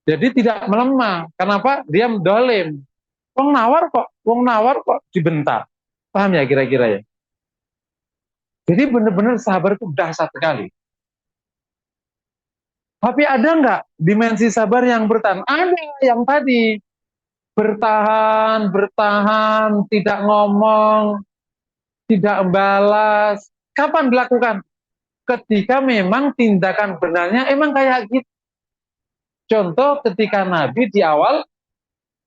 Jadi tidak melemah. Kenapa? Dia dolim. Wong nawar kok dibentak. Paham ya kira-kira ya? Jadi benar-benar sabar itu dahsyat sekali. Tapi ada nggak dimensi sabar yang bertahan? Ada yang tadi bertahan, bertahan, tidak ngomong, tidak membalas. Kapan dilakukan? Ketika memang tindakan benarnya emang kayak gitu. Contoh ketika Nabi di awal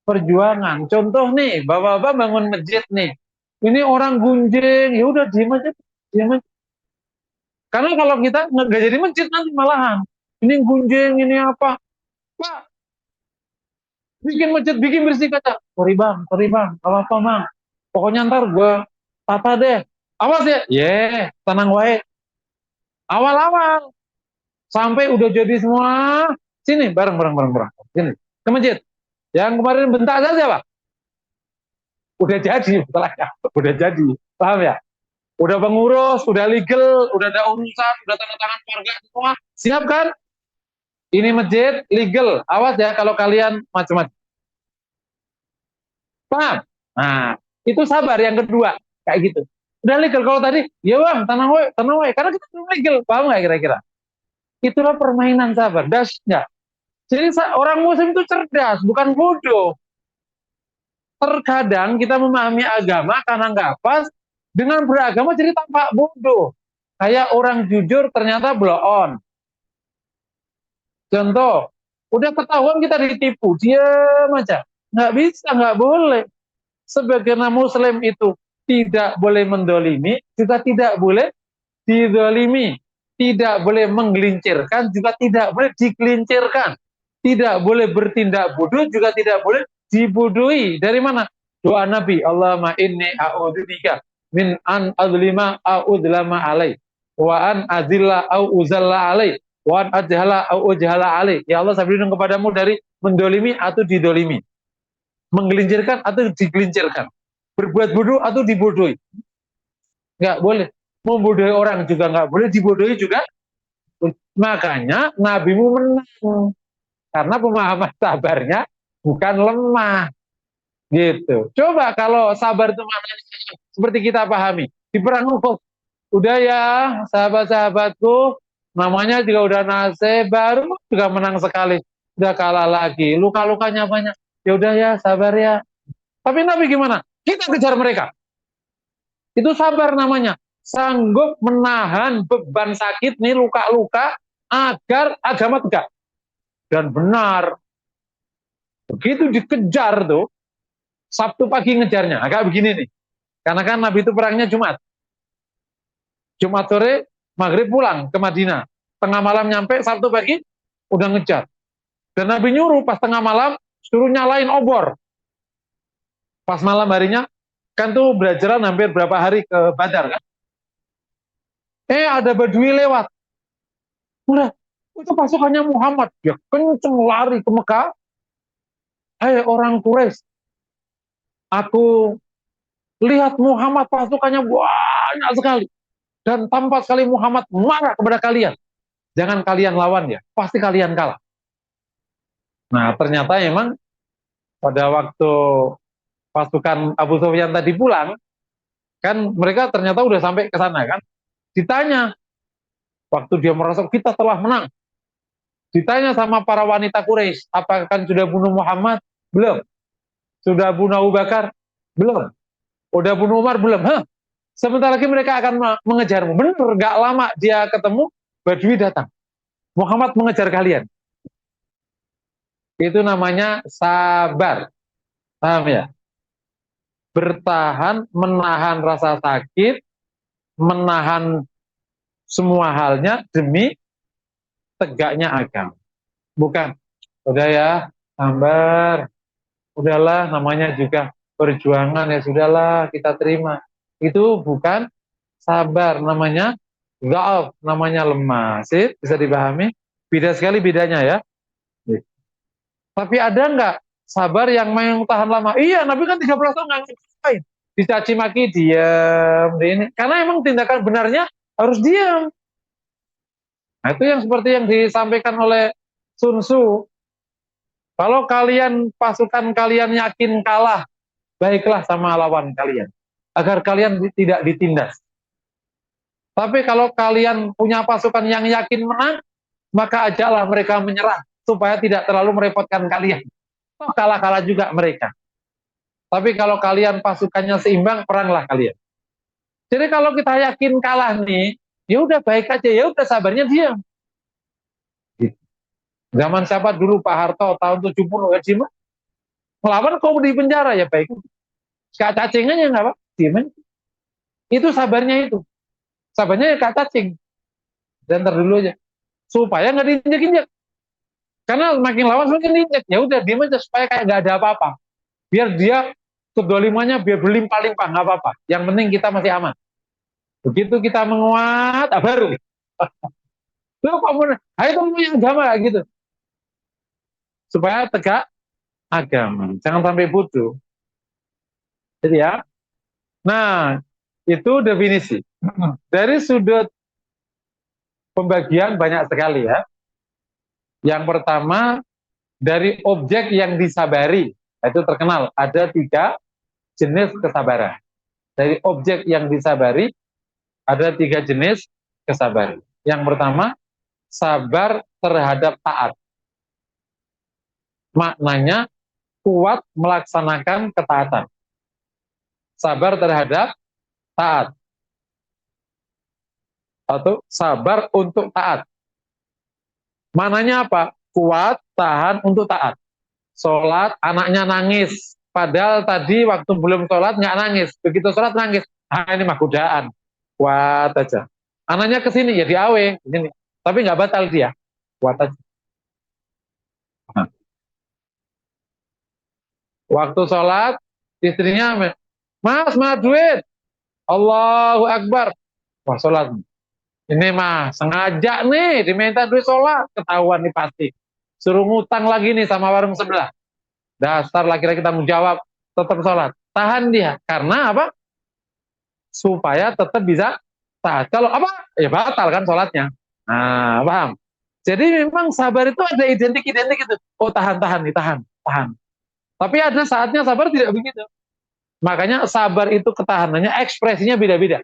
perjuangan. Contoh nih, bapak-bapak bangun masjid nih. Ini orang gunjing, ya udah diem aja, diem aja. Karena kalau kita nggak jadi masjid nanti malahan. Ini gunjing, ini apa? Pak, bikin masjid, bikin bersih kaca. Sorry bang, apa bang. Pokoknya ntar gue tata deh. Awas ya, tenang wae. Awal-awal sampai udah jadi semua. Sini, bareng. Sini, ke masjid. Yang kemarin bentak saya siapa? Udah jadi, setelahnya. Udah jadi. Paham ya? Udah pengurus, udah legal, udah ada urusan, udah tanda tangan warga semua. Siap kan? Ini masjid legal. Awas ya kalau kalian macam-macam. Paham? Nah, itu sabar yang kedua. Kayak gitu. Udah legal. Kalau tadi, ya bang, tenang we. Karena kita belum legal. Paham nggak kira-kira? Itulah permainan sabar. Dasnya. Jadi orang muslim itu cerdas, bukan bodoh. Terkadang kita memahami agama karena nggak pas, dengan beragama jadi tampak bodoh. Kayak orang jujur ternyata blow on. Contoh, udah ketahuan kita ditipu, diam aja. Nggak bisa, nggak boleh. Sebagai muslim itu tidak boleh mendolimi, juga tidak boleh didolimi. Tidak boleh menggelincirkan, juga tidak boleh digelincirkan. Tidak boleh bertindak bodoh, juga tidak boleh dibodohi. Dari mana? Doa Nabi, Allahumma inni a'udzubika min an adlima a'udlama alaih, wa an azilla au uzalla alaih, wa an ajhala au ujhala alaih. Ya Allah, saya berlindung kepadamu dari mendolimi atau didolimi, menggelincirkan atau digelincirkan, berbuat bodoh atau dibodohi. Nggak boleh. Membodohi orang juga nggak boleh, dibodohi juga. Makanya nabimu menang. karena pemahaman sabarnya bukan lemah gitu. Coba kalau sabar itu maknanya seperti kita pahami di perang Uhud, udah ya sahabat-sahabatku, namanya juga udah nasib, baru juga menang sekali, udah kalah lagi, luka-lukanya banyak, ya udah ya sabar ya. Tapi Nabi gimana? Kita kejar mereka, itu sabar namanya, sanggup menahan beban sakit nih, luka-luka, agar agama tegak dan benar. Begitu dikejar tuh, Sabtu pagi ngejarnya, agak begini nih, karena kan Nabi itu perangnya Jumat sore, maghrib pulang ke Madinah, tengah malam nyampe, Sabtu pagi udah ngejar. Dan Nabi nyuruh pas tengah malam suruh nyalain obor. Pas malam harinya kan tuh belajaran hampir berapa hari ke Badar kan. Ada Badui lewat. Udah, itu pasukannya Muhammad. Dia kenceng lari ke Mekah. Orang Quraisy, aku lihat Muhammad pasukannya banyak sekali. Dan tampak sekali Muhammad marah kepada kalian. Jangan kalian lawan ya, pasti kalian kalah. Nah, ternyata emang pada waktu pasukan Abu Sufyan tadi pulang, kan mereka ternyata udah sampai ke sana kan. Ditanya, waktu dia merasa kita telah menang, ditanya sama para wanita Quraisy, apakah kan sudah bunuh Muhammad? Belum. Sudah bunuh Abu Bakar? Belum. Udah bunuh Umar? Belum. Sebentar lagi mereka akan mengejarmu. Benar, gak lama dia ketemu, Badui datang. Muhammad mengejar kalian. Itu namanya sabar. Paham ya? Bertahan, menahan rasa sakit, menahan semua halnya demi tegaknya agama. Bukan, udah ya, sabar, udahlah, namanya juga perjuangan, ya sudahlah, kita terima. Itu bukan sabar, namanya gaaf, namanya lemah. Sip, bisa dipahami? Beda sekali bedanya ya. Tapi ada nggak sabar yang mau tahan lama? Iya, Nabi kan 13 tahun nggak ngapain. Dicaci maki, diam. Ini. Karena emang tindakan benarnya harus diam. Nah, itu yang seperti yang disampaikan oleh Sun Tzu. Kalau kalian, pasukan kalian yakin kalah, baiklah sama lawan kalian. Agar kalian tidak ditindas. Tapi kalau kalian punya pasukan yang yakin menang, maka ajaklah mereka menyerah. Supaya tidak terlalu merepotkan kalian. Oh, kalah-kalah juga mereka. Tapi kalau kalian pasukannya seimbang, peranglah kalian. Jadi kalau kita yakin kalah nih, ya udah baik aja, ya udah sabarnya diam. Zaman siapa dulu Pak Harto tahun 70 ya Cima, melawan kau di penjara ya baik. Kak cacing aja nggak Pak, diam. Itu sabarnya itu. Sabarnya ya kak cacing. Dan dulu aja. Supaya nggak diinjek-injek. Karena makin lawan semakin diinjek. Ya udah diam aja supaya kayak nggak ada apa-apa. Biar dia kedolimannya biar berlimpah-limpah nggak apa-apa. Yang penting kita masih aman. Begitu kita menguat, baru. Lo kamu, itu punya agama gitu. Supaya tegak agama. Jangan sampai bodoh. Jadi ya. Nah, itu definisi. Dari sudut pembagian banyak sekali ya. Yang pertama, dari objek yang disabari. Itu terkenal. Ada 3 jenis kesabaran. Dari objek yang disabari, ada 3 jenis kesabaran. Yang pertama, sabar terhadap taat. Maknanya kuat melaksanakan ketaatan. Sabar terhadap taat. Atau sabar untuk taat. Maknanya apa? Kuat, tahan untuk taat. Sholat, anaknya nangis. Padahal tadi waktu belum sholat nggak nangis. Begitu sholat nangis. Ini mah godaan. Kuat aja. Anaknya kesini ya diawe. Ini. Tapi nggak batal dia. Kuat aja. Nah. Waktu sholat, istrinya, Mas, duit. Allahu Akbar. Wah, sholat. Ini mah sengaja nih diminta duit sholat. Ketahuan nih pasti. Suruh ngutang lagi nih sama warung sebelah. Dasar laki-laki tanggung jawab. Tetap sholat. Tahan dia. Karena apa? Supaya tetap bisa taat. Kalau apa? Ya batal kan sholatnya. Nah, paham? Jadi memang sabar itu ada identik-identik itu. Oh tahan nih, tahan. Tapi ada saatnya sabar tidak begitu. Makanya sabar itu ketahanannya, ekspresinya beda-beda.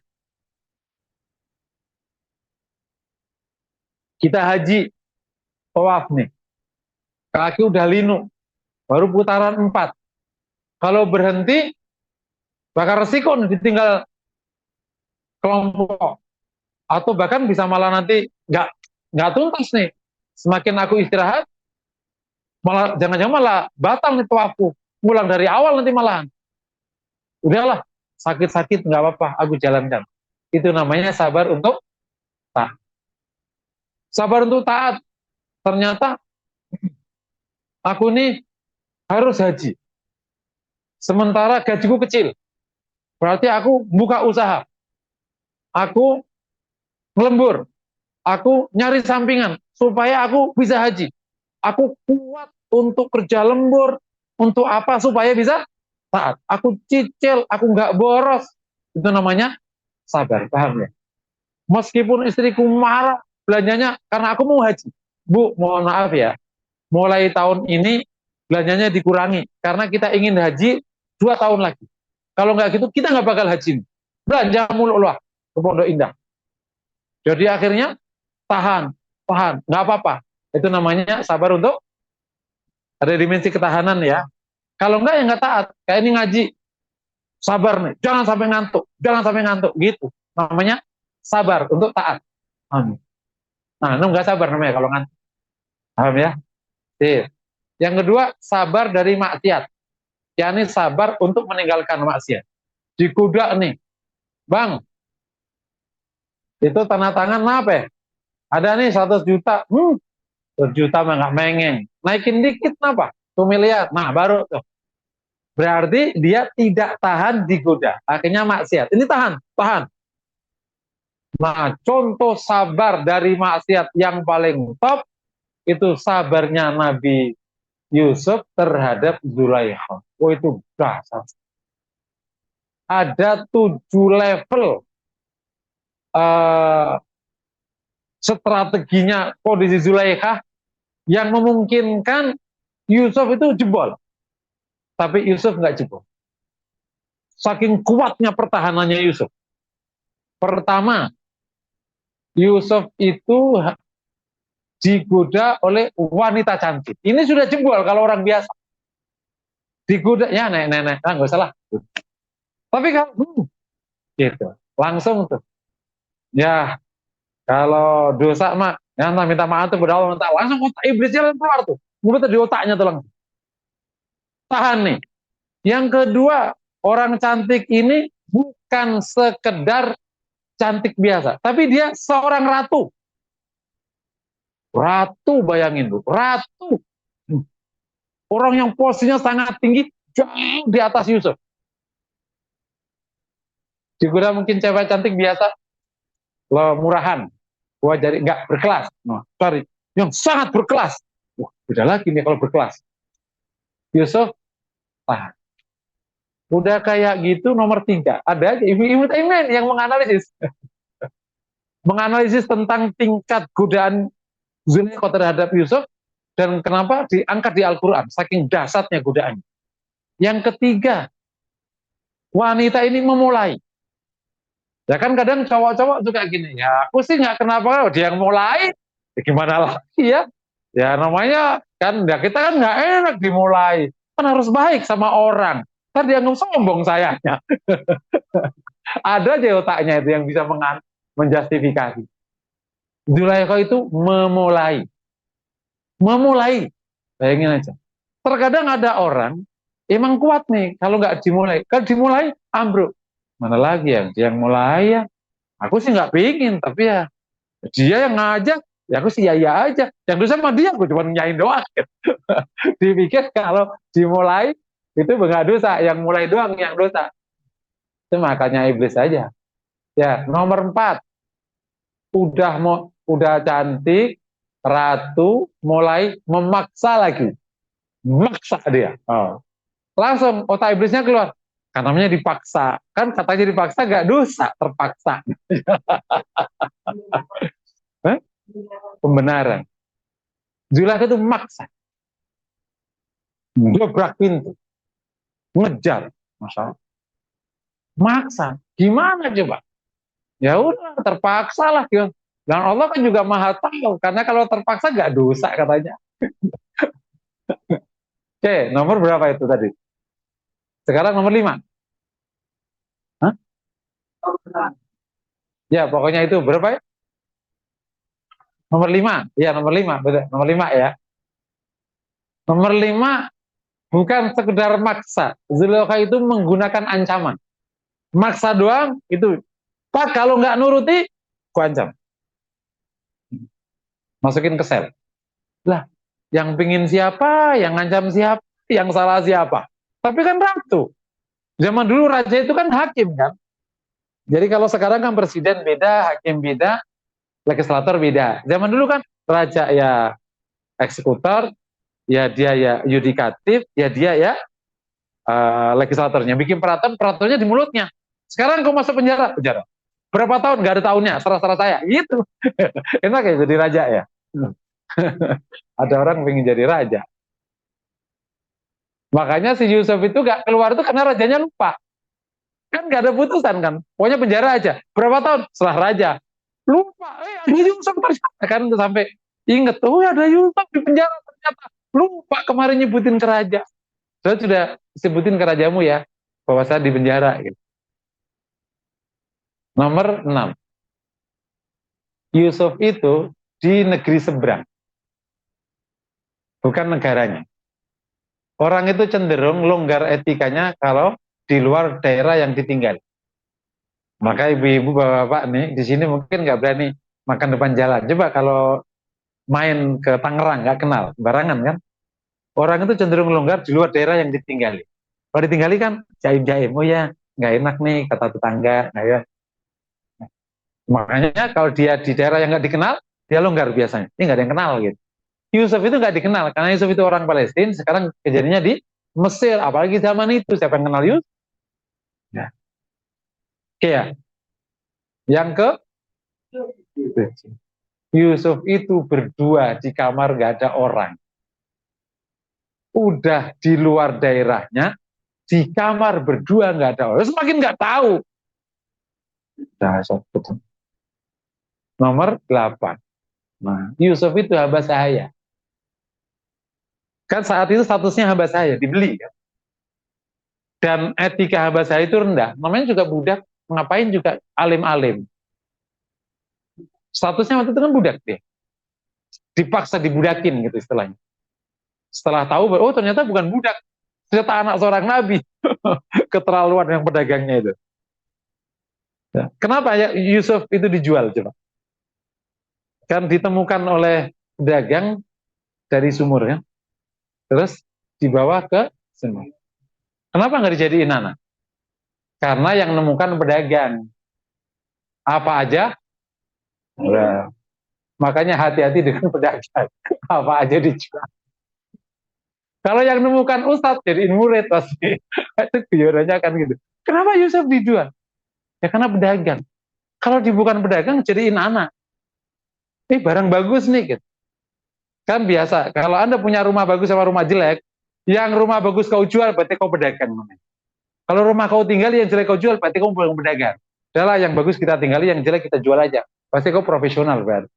Kita haji, tawaf nih, kaki udah linu, baru putaran 4. Kalau berhenti, bakal resiko nih ditinggal kelompok. Atau bahkan bisa malah nanti nggak tuntas nih. Semakin aku istirahat, malah jangan-jangan malah batal nih tawafku. Pulang dari awal nanti malahan. Udahlah, sakit-sakit nggak apa-apa, aku jalankan. Itu namanya sabar untuk taat. Sabar untuk taat. Ternyata aku nih harus haji. Sementara gajiku kecil. Berarti aku buka usaha. Aku ngelembur. Aku nyari sampingan supaya aku bisa haji. Aku kuat untuk kerja lembur. Untuk apa? Supaya bisa taat. Aku cicil, aku nggak boros. Itu namanya sabar. Paham ya? Meskipun istriku marah belanjanya karena aku mau haji. Bu, mohon maaf ya. Mulai tahun ini belanjanya dikurangi. Karena kita ingin haji 2 tahun lagi. Kalau nggak gitu, kita nggak bakal haji. Belanja mulu lah ke Pondok Indah. Jadi akhirnya tahan. Nggak apa-apa. Itu namanya sabar untuk ada dimensi ketahanan ya. Kalau enggak ya nggak taat. Kayak ini ngaji, sabar nih, jangan sampai ngantuk gitu. Namanya sabar untuk taat. Amin. Nah, itu nggak sabar namanya kalau ngantuk. Paham ya? Sip. Yang kedua, sabar dari maksiat. Yakni sabar untuk meninggalkan maksiat. Dikuda nih, Bang, itu tanda tangan apa ya? Ada nih 100 juta. 100 juta mah nggak mengeng. Naikin dikit apa? 1 miliar. Nah, baru tuh. Berarti dia tidak tahan digoda. Akhirnya maksiat. Ini tahan. Nah, contoh sabar dari maksiat yang paling top itu sabarnya Nabi Yusuf terhadap Zulaikha. Oh, itu dasar. Ada 7 level uh, strateginya kondisi Zulaikha yang memungkinkan Yusuf itu jebol. Tapi Yusuf nggak jebol. Saking kuatnya pertahanannya Yusuf. Pertama, Yusuf itu digoda oleh wanita cantik. Ini sudah jebol kalau orang biasa. Digoda, ya nenek, nggak salah. Tapi kalau, gitu, langsung tuh. Ya, kalau dosa mah, ya minta maaf tuh pada Allah, langsung otak iblis jalan keluar tuh. Mulut di otaknya tuh langsung. Tahan nih. Yang kedua, orang cantik ini bukan sekedar cantik biasa, tapi dia seorang ratu. Ratu, bayangin bu, ratu. Orang yang posisinya sangat tinggi, jauh di atas Yusuf. Juga mungkin cewek cantik biasa, lo murahan, gua jadi nggak berkelas. Nah, sorry, yang sangat berkelas. Wah, beda lagi nih kalau berkelas. Yusuf, tahan. Udah kayak gitu nomor 3. Ada aja ibu-ibu Taiman yang menganalisis tentang tingkat godaan Zulaikha terhadap Yusuf dan kenapa diangkat di Al-Quran, saking dahsyatnya godaannya. Yang ketiga, wanita ini memulai. Ya kan kadang cowok-cowok juga gini, ya aku sih nggak kenapa, dia yang mulai, ya gimana lagi ya? Ya namanya kan, ya kita kan nggak enak dimulai, kan harus baik sama orang. Kan dia sombong sayanya. Ada aja otaknya itu yang bisa menjustifikasi. Zulaikha itu memulai, bayangin aja. Terkadang ada orang emang kuat nih, kalau nggak dimulai, kalau dimulai ambruk. Mana lagi yang mulai ya? Aku sih nggak pingin, tapi ya dia yang ngajak, ya aku sih ya aja. Yang dosa sama dia, aku cuma nyain doang. Dipikir kalau dimulai itu nggak dosa, yang mulai doang yang dosa. Itu makanya iblis aja. Ya, nomor 4, udah cantik, ratu, mulai memaksa lagi. Maksa dia. Oh. Langsung otak iblisnya keluar. Kan namanya dipaksa. Kan katanya dipaksa gak dosa, terpaksa. Pembenaran. Zulaikha itu maksa, dobrak pintu, ngejar, Masya Allah. Maksa, gimana coba? Ya udah, terpaksa lah. Dan Allah kan juga maha tahu, karena kalau terpaksa nggak dosa katanya. Oke, nomor berapa itu tadi? Sekarang nomor 5. Hah? Ya, pokoknya itu berapa ya? Nomor 5. Ya, nomor 5. Betul. Nomor 5 ya. Nomor 5 bukan sekedar maksa. Zulaikha itu menggunakan ancaman. Maksa doang itu. Pak, kalau nggak nuruti, ku ancam. Masukin ke sel. Lah, yang pingin siapa? Yang ngancam siapa? Yang salah siapa? Tapi kan ratu. Zaman dulu raja itu kan hakim kan. Jadi kalau sekarang kan presiden beda, hakim beda, legislator beda. Zaman dulu kan raja ya eksekutor, ya dia ya yudikatif, ya dia ya legislatornya. Bikin peraturan, peraturannya di mulutnya. Sekarang kau masuk penjara, penjara. Berapa tahun? Gak ada tahunnya, serah-serah saya. Gitu. Enak ya jadi raja ya. Ada orang pengen jadi raja. Makanya si Yusuf itu gak keluar itu karena rajanya lupa. Kan gak ada putusan kan. Pokoknya penjara aja. Berapa tahun? Setelah raja. Lupa. Ada Yusuf ternyata. Kan sampai inget. Oh ada Yusuf di penjara ternyata. Lupa kemarin nyebutin ke raja. Saya sudah sebutin ke rajamu ya. Bahwa saya di penjara. Gitu. Nomor 6. Yusuf itu di negeri seberang. Bukan negaranya. Orang itu cenderung longgar etikanya kalau di luar daerah yang ditinggal. Maka ibu-ibu, bapak-bapak nih di sini mungkin nggak berani makan depan jalan. Coba kalau main ke Tangerang nggak kenal, barangan kan? Orang itu cenderung longgar di luar daerah yang ditinggali. Kalau ditinggali kan jaim-jaim, oh ya nggak enak nih kata tetangga. Nah, ya. Makanya kalau dia di daerah yang nggak dikenal, dia longgar biasanya. Ini nggak ada yang kenal gitu. Yusuf itu nggak dikenal karena Yusuf itu orang Palestina. Sekarang kejadiannya di Mesir, apalagi zaman itu siapa yang kenal Yusuf? Ya. Oke ya. Yang ke Yusuf itu berdua di kamar gak ada orang. Udah di luar daerahnya, di kamar berdua gak ada orang. Semakin gak tahu. Nomor 8. Nah, Yusuf itu hamba sahaya. Kan saat itu statusnya hamba sahaya, dibeli kan. Dan etika hamba sahaya itu rendah. Namanya juga budak, ngapain juga alim-alim. Statusnya waktu itu kan budak dia. Dipaksa dibudakin gitu istilahnya. Setelah tahu, oh ternyata bukan budak, ternyata anak seorang nabi. Keterlaluan yang pedagangnya itu. Ya. Kenapa ya Yusuf itu dijual coba? Kan ditemukan oleh pedagang dari sumur kan, terus dibawa ke sumur. Kenapa nggak dijadiin anak? Karena yang menemukan pedagang. Apa aja? Nah, makanya hati-hati dengan pedagang. Apa aja dijual. Kalau yang menemukan ustadz jadiin murid pasti. Itu guyonannya kan gitu. Kenapa Yusuf dijual? Ya karena pedagang. Kalau bukan pedagang jadiin anak. Ini barang bagus nih gitu. Kan biasa, kalau Anda punya rumah bagus sama rumah jelek, yang rumah bagus kau jual berarti kau pedagang. Kalau rumah kau tinggal yang jelek kau jual berarti kau bukan pedagang. Adalah yang bagus kita tinggali, yang jelek kita jual aja. Pasti kau profesional berarti.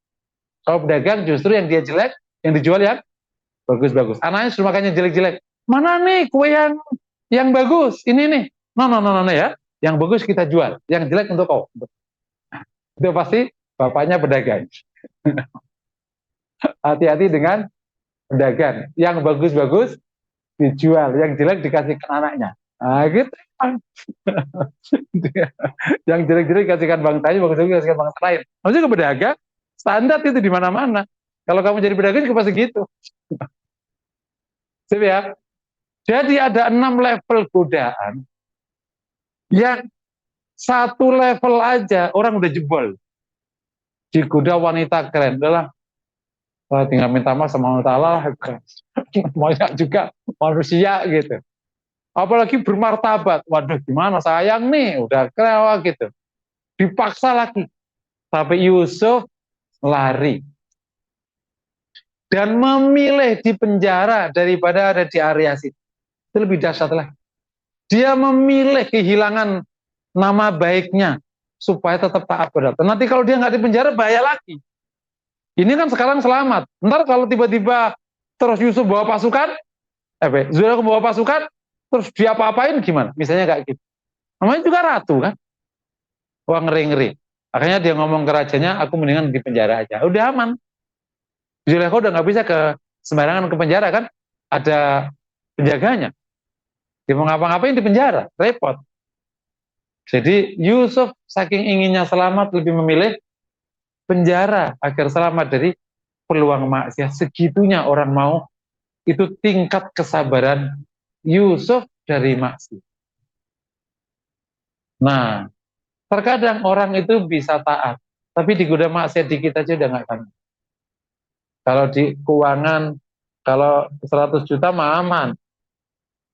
Kalau pedagang justru yang dia jelek, yang dijual yang bagus-bagus. Anaknya suruh makannya jelek-jelek. Mana nih kue yang bagus? Ini nih. No ya. Yang bagus kita jual, yang jelek untuk kau. Itu pasti bapaknya pedagang. Hati-hati dengan pedagang. Yang bagus-bagus dijual, yang jelek dikasih ke anaknya. Nah, gitu. Yang jelek-jelek dikasihkan bangsa lain, bagus-bagus dikasihkan bangsa lain. Maksudnya ke pedagang, standar itu di mana-mana. Kalau kamu jadi pedagang juga pasti gitu. Sip ya. Jadi ada 6 level godaan yang satu level aja orang udah jebol. Digoda wanita keren. Udahlah, tinggal minta maaf sama Allah Ta'ala, banyak juga manusia gitu. Apalagi bermartabat, waduh gimana sayang nih, udah keren gitu. Dipaksa lagi, sampai Yusuf lari. dan memilih di penjara daripada ada di area situ. Itu lebih dahsyat lagi. Dia memilih kehilangan nama baiknya supaya tetap taat pada Allah. Nanti kalau dia nggak di penjara bahaya lagi. Ini kan sekarang selamat. Ntar kalau tiba-tiba terus Yusuf bawa pasukan, Zulaikha bawa pasukan, terus dia apa-apain gimana? Misalnya kayak gitu. Namanya juga ratu kan. Wah, ngeri-ngeri. Akhirnya dia ngomong ke rajanya, aku mendingan di penjara aja. Udah aman. Zulaikha udah nggak bisa ke sembarangan ke penjara kan. Ada penjaganya. Dia mau ngapa-ngapain di penjara. Repot. Jadi Yusuf saking inginnya selamat lebih memilih penjara agar selamat dari peluang maksiat. Segitunya orang mau, itu tingkat kesabaran Yusuf dari maksiat. Nah, terkadang orang itu bisa taat, tapi digoda maksiat dikit aja udah nggak tahan. Kalau di keuangan, kalau 100 juta mah aman.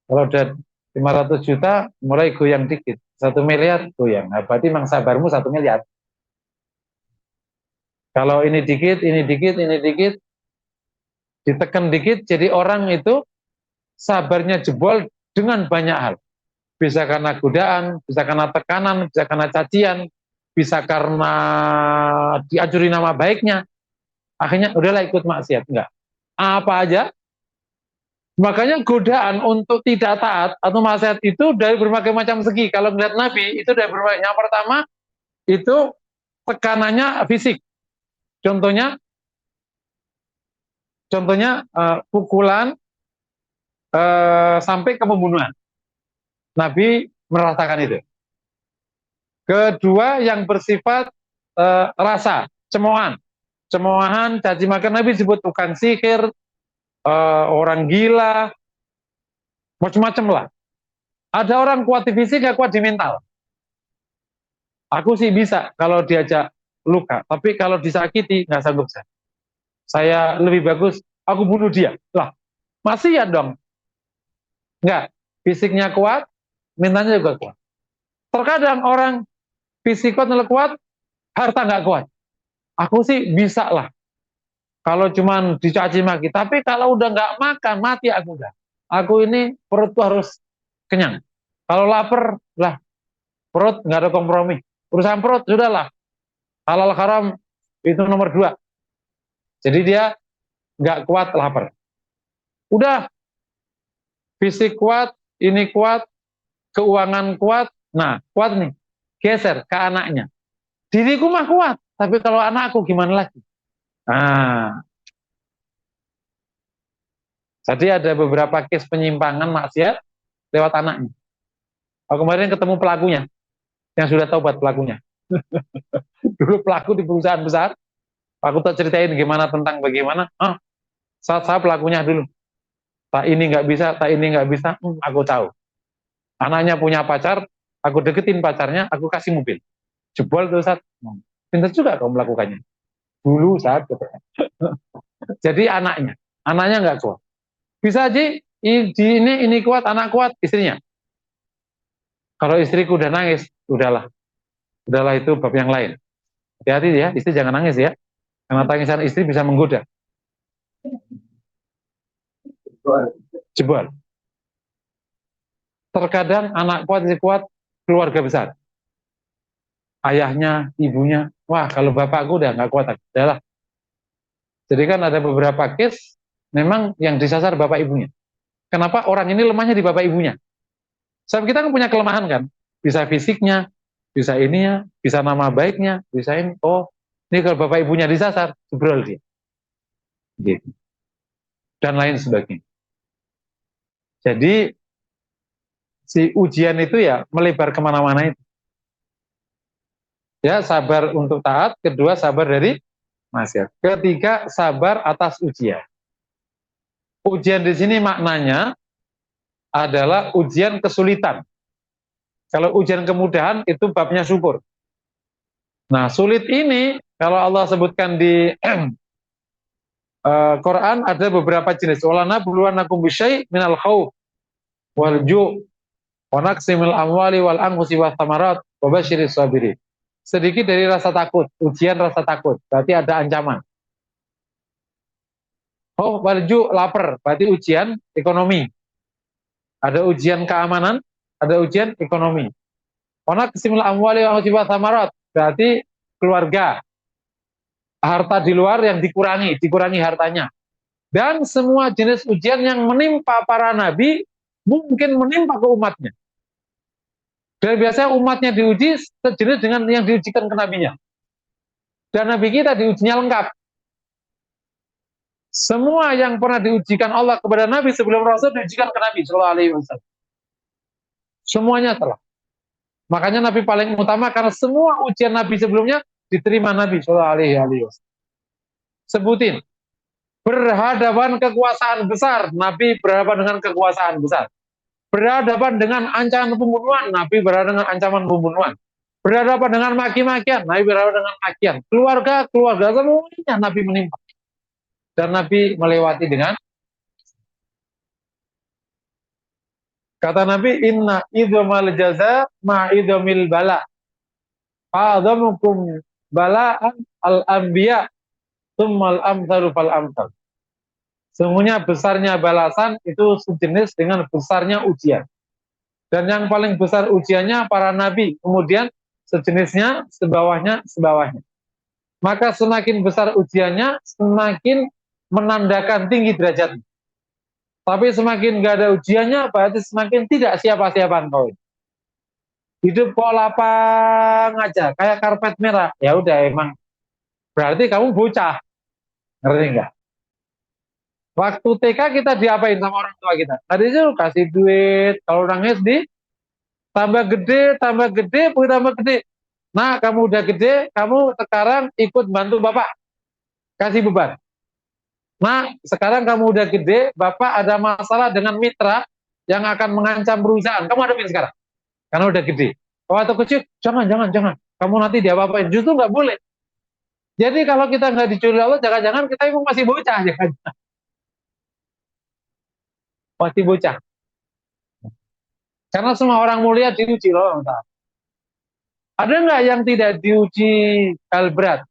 Kalau udah 500 juta mulai goyang dikit. 1 miliar goyang. Nah, berarti memang sabarmu 1 miliar. Kalau ini dikit, ini dikit, ini dikit, ditekan dikit, jadi orang itu sabarnya jebol dengan banyak hal. Bisa karena godaan, bisa karena tekanan, bisa karena cacian, bisa karena diacuri nama baiknya. Akhirnya udahlah ikut maksiat. Enggak. Apa aja. Makanya godaan untuk tidak taat atau maksiat itu dari berbagai macam segi. Kalau melihat Nabi, itu dari berbagai. Yang pertama, itu tekanannya fisik. Contohnya pukulan sampai ke pembunuhan. Nabi merasakan itu. Kedua, yang bersifat rasa, cemoohan. Cemoohan, caci maki. Nabi disebut tukang sihir, orang gila, macam-macam lah. Ada orang kuat di fisik, gak kuat di mental. Aku sih bisa kalau diajak luka, tapi kalau disakiti nggak sanggup saya. Saya lebih bagus, aku bunuh dia. Lah, masih ya dong. Nggak, fisiknya kuat, mentalnya juga kuat. Terkadang orang fisik kuat, harta nggak kuat. Aku sih bisa lah. Kalau cuma dicaci maki, tapi kalau udah nggak makan, mati aku udah. Aku ini perut tuh harus kenyang. Kalau lapar, lah perut nggak ada kompromi. Urusan perut sudahlah. Halal haram itu nomor 2. Jadi dia nggak kuat lapar. Udah fisik kuat, ini kuat, keuangan kuat. Nah kuat nih, geser ke anaknya. Diriku mah kuat, tapi kalau anakku gimana lagi? Nah, jadi ada beberapa case penyimpangan maksiat lewat anaknya. Aku kemarin ketemu pelakunya, yang sudah taubat pelakunya. Dulu pelaku di perusahaan besar, aku tak ceritain gimana tentang bagaimana. Saat saya pelakunya dulu. Tak ini nggak bisa, tak ini nggak bisa, aku tahu. Anaknya punya pacar, aku deketin pacarnya, aku kasih mobil. Jebol tuh saat, pintar juga kau melakukannya. Dulu saat gitu. Jadi anaknya nggak kuat. Bisa aja ini kuat, anak kuat, istrinya. Kalau istriku udah nangis, udahlah itu bab yang lain. Hati-hati ya, istri jangan nangis ya, karena tangisan istri bisa menggoda. Jebol. Terkadang anak kuat, istri kuat, keluarga besar. Ayahnya, ibunya, wah kalau bapakku udah nggak kuat, udahlah. Jadi kan ada beberapa case, memang yang disasar bapak ibunya. Kenapa orang ini lemahnya di bapak ibunya? Sebab kita kan punya kelemahan kan, bisa fisiknya, bisa ininya, bisa nama baiknya, bisa ini. Oh, ini kalau bapak ibunya disasar, jebrol dia. Gitu. Dan lain sebagainya. Jadi si ujian itu ya melebar kemana-mana itu. Ya sabar untuk taat, kedua sabar dari maksiat, ketiga sabar atas ujian. Ujian di sini maknanya adalah ujian kesulitan. Kalau ujian kemudahan itu babnya syukur. Nah sulit ini kalau Allah sebutkan di Quran ada beberapa jenis. Walana buluwanakum bisyai minal khawf wal ju' wa naqsimil amwali wal anfusi was thamarat wa basyiris sabirin. Sedikit dari rasa takut, ujian rasa takut, berarti ada ancaman. Oh, baju lapar, berarti ujian ekonomi. Ada ujian keamanan, ada ujian ekonomi. Karena kesimul amwali wa sifat samarat, berarti keluarga, harta di luar yang dikurangi hartanya. Dan semua jenis ujian yang menimpa para nabi mungkin menimpa ke umatnya. Dan biasanya umatnya diuji sejenis dengan yang diujikan ke nabinya. Dan nabi kita diujinya lengkap. Semua yang pernah diujikan Allah kepada nabi sebelum Rasul diujikan ke Nabi Sallallahu Alaihi Wasallam. Semuanya telah. Makanya nabi paling utama karena semua ujian nabi sebelumnya diterima Nabi Sallallahu Alaihi Wasallam. Sebutin. Berhadapan kekuasaan besar, Nabi berhadapan dengan kekuasaan besar. Berhadapan dengan ancaman pembunuhan, Nabi berhadapan dengan ancaman pembunuhan. Berhadapan dengan maki-makian, Nabi berhadapan dengan makian. Keluarga semuanya Nabi menimpa. Dan Nabi melewati dengan kata Nabi, inna idhamal jaza ma idhamil bala. Fa'adhamukum bala'an al-anbiya thummal amsalu fal amsal. Sungguhnya besarnya balasan itu sejenis dengan besarnya ujian. Dan yang paling besar ujiannya para nabi, kemudian sejenisnya, sebawahnya. Maka semakin besar ujiannya, semakin menandakan tinggi derajatnya. Tapi semakin gak ada ujiannya, berarti semakin tidak siapa-siapaan kau. Hidup kok lapang aja, kayak karpet merah. Ya udah emang, berarti kamu bocah. Ngerti nggak? Waktu TK kita diapain sama orang tua kita? Tadi itu kasih duit, kalau orang SD tambah gede, tambah gede. Nah, kamu udah gede, kamu sekarang ikut bantu bapak, kasih beban. Nah, sekarang kamu udah gede, bapak ada masalah dengan mitra yang akan mengancam perusahaan. Kamu hadapin sekarang, karena udah gede. Kalau waktu kecil, jangan. Kamu nanti diapa-apain. Justru nggak boleh. Jadi kalau kita nggak dicuri Allah, jangan-jangan kita emang masih bocah. Masih bocah. Karena semua orang mulia diuji loh. Ada nggak yang tidak diuji hal berat?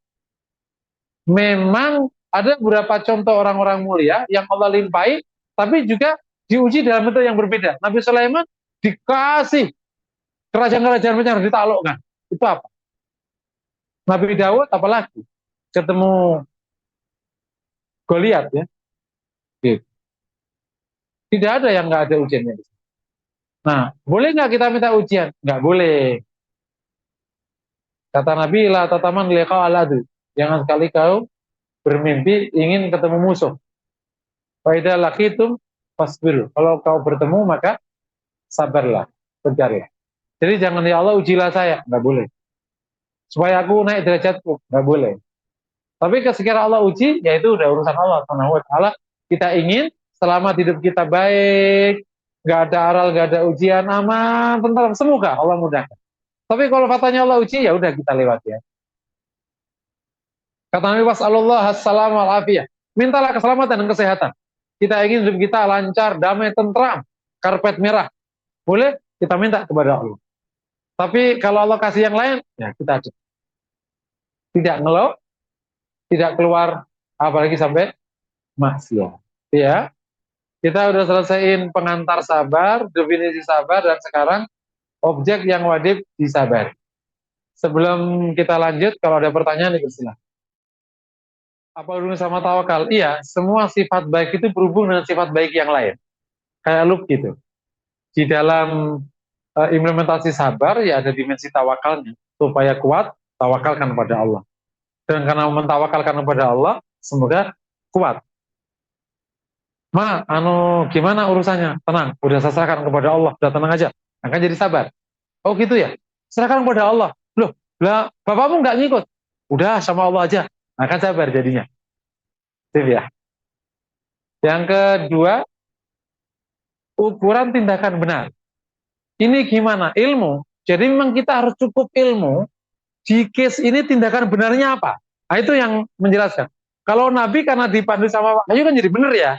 Memang ada beberapa contoh orang-orang mulia yang Allah limpahi, tapi juga diuji dalam bentuk yang berbeda. Nabi Sulaiman dikasih kerajaan-kerajaan yang harus ditaklukkan. Itu apa? Nabi Daud apalagi? Ketemu Goliat ya. Gitu. Tidak ada yang nggak ada ujiannya. Nah, boleh nggak kita minta ujian? Nggak boleh. Kata Nabi, la tataman liqa aladu. Jangan sekali kau bermimpi ingin ketemu musuh. Faidah lakitum fasbir. Kalau kau bertemu maka sabarlah, kejarlah. Jadi jangan ya Allah ujilah saya, nggak boleh. Supaya aku naik derajatku, nggak boleh. Tapi sekiranya Allah uji, ya itu udah urusan Allah Subhanahu wa taala. Kita ingin selama hidup kita baik, nggak ada aral, nggak ada ujian, aman, tentram, semoga Allah mudahkan. Tapi kalau katanya Allah uji, ya udah kita lewat ya. Kata Nabi Wasallallahu assalamu alafiyah. Mintalah keselamatan dan kesehatan. Kita ingin hidup kita lancar, damai, tentram, karpet merah. Boleh kita minta kepada Allah. Tapi kalau Allah kasih yang lain, ya kita tidak ngeluh, tidak keluar, apalagi sampai maksiat. Ya, kita udah selesaiin pengantar sabar, definisi sabar, dan sekarang objek yang wajib disabari. Sebelum kita lanjut, kalau ada pertanyaan, silakan. Apa hubungannya sama tawakal? Iya, semua sifat baik itu berhubung dengan sifat baik yang lain. Kayak loop gitu. Di dalam implementasi sabar, ya ada dimensi tawakalnya. Supaya kuat, tawakalkan kepada Allah. Dan karena mentawakalkan kepada Allah, semoga kuat. Gimana urusannya? Tenang, udah saya serahkan kepada Allah, udah tenang aja. Akan jadi sabar. Oh gitu ya? Serahkan kepada Allah. Loh, bapakmu nggak ngikut? Udah sama Allah aja. Akan sabar jadinya. Sip ya. Yang kedua, ukuran tindakan benar. Ini gimana? Ilmu. Jadi memang kita harus cukup ilmu. Di case ini tindakan benarnya apa? Nah, itu yang menjelaskan. Kalau Nabi karena dipandu sama wahyu kan jadi benar ya.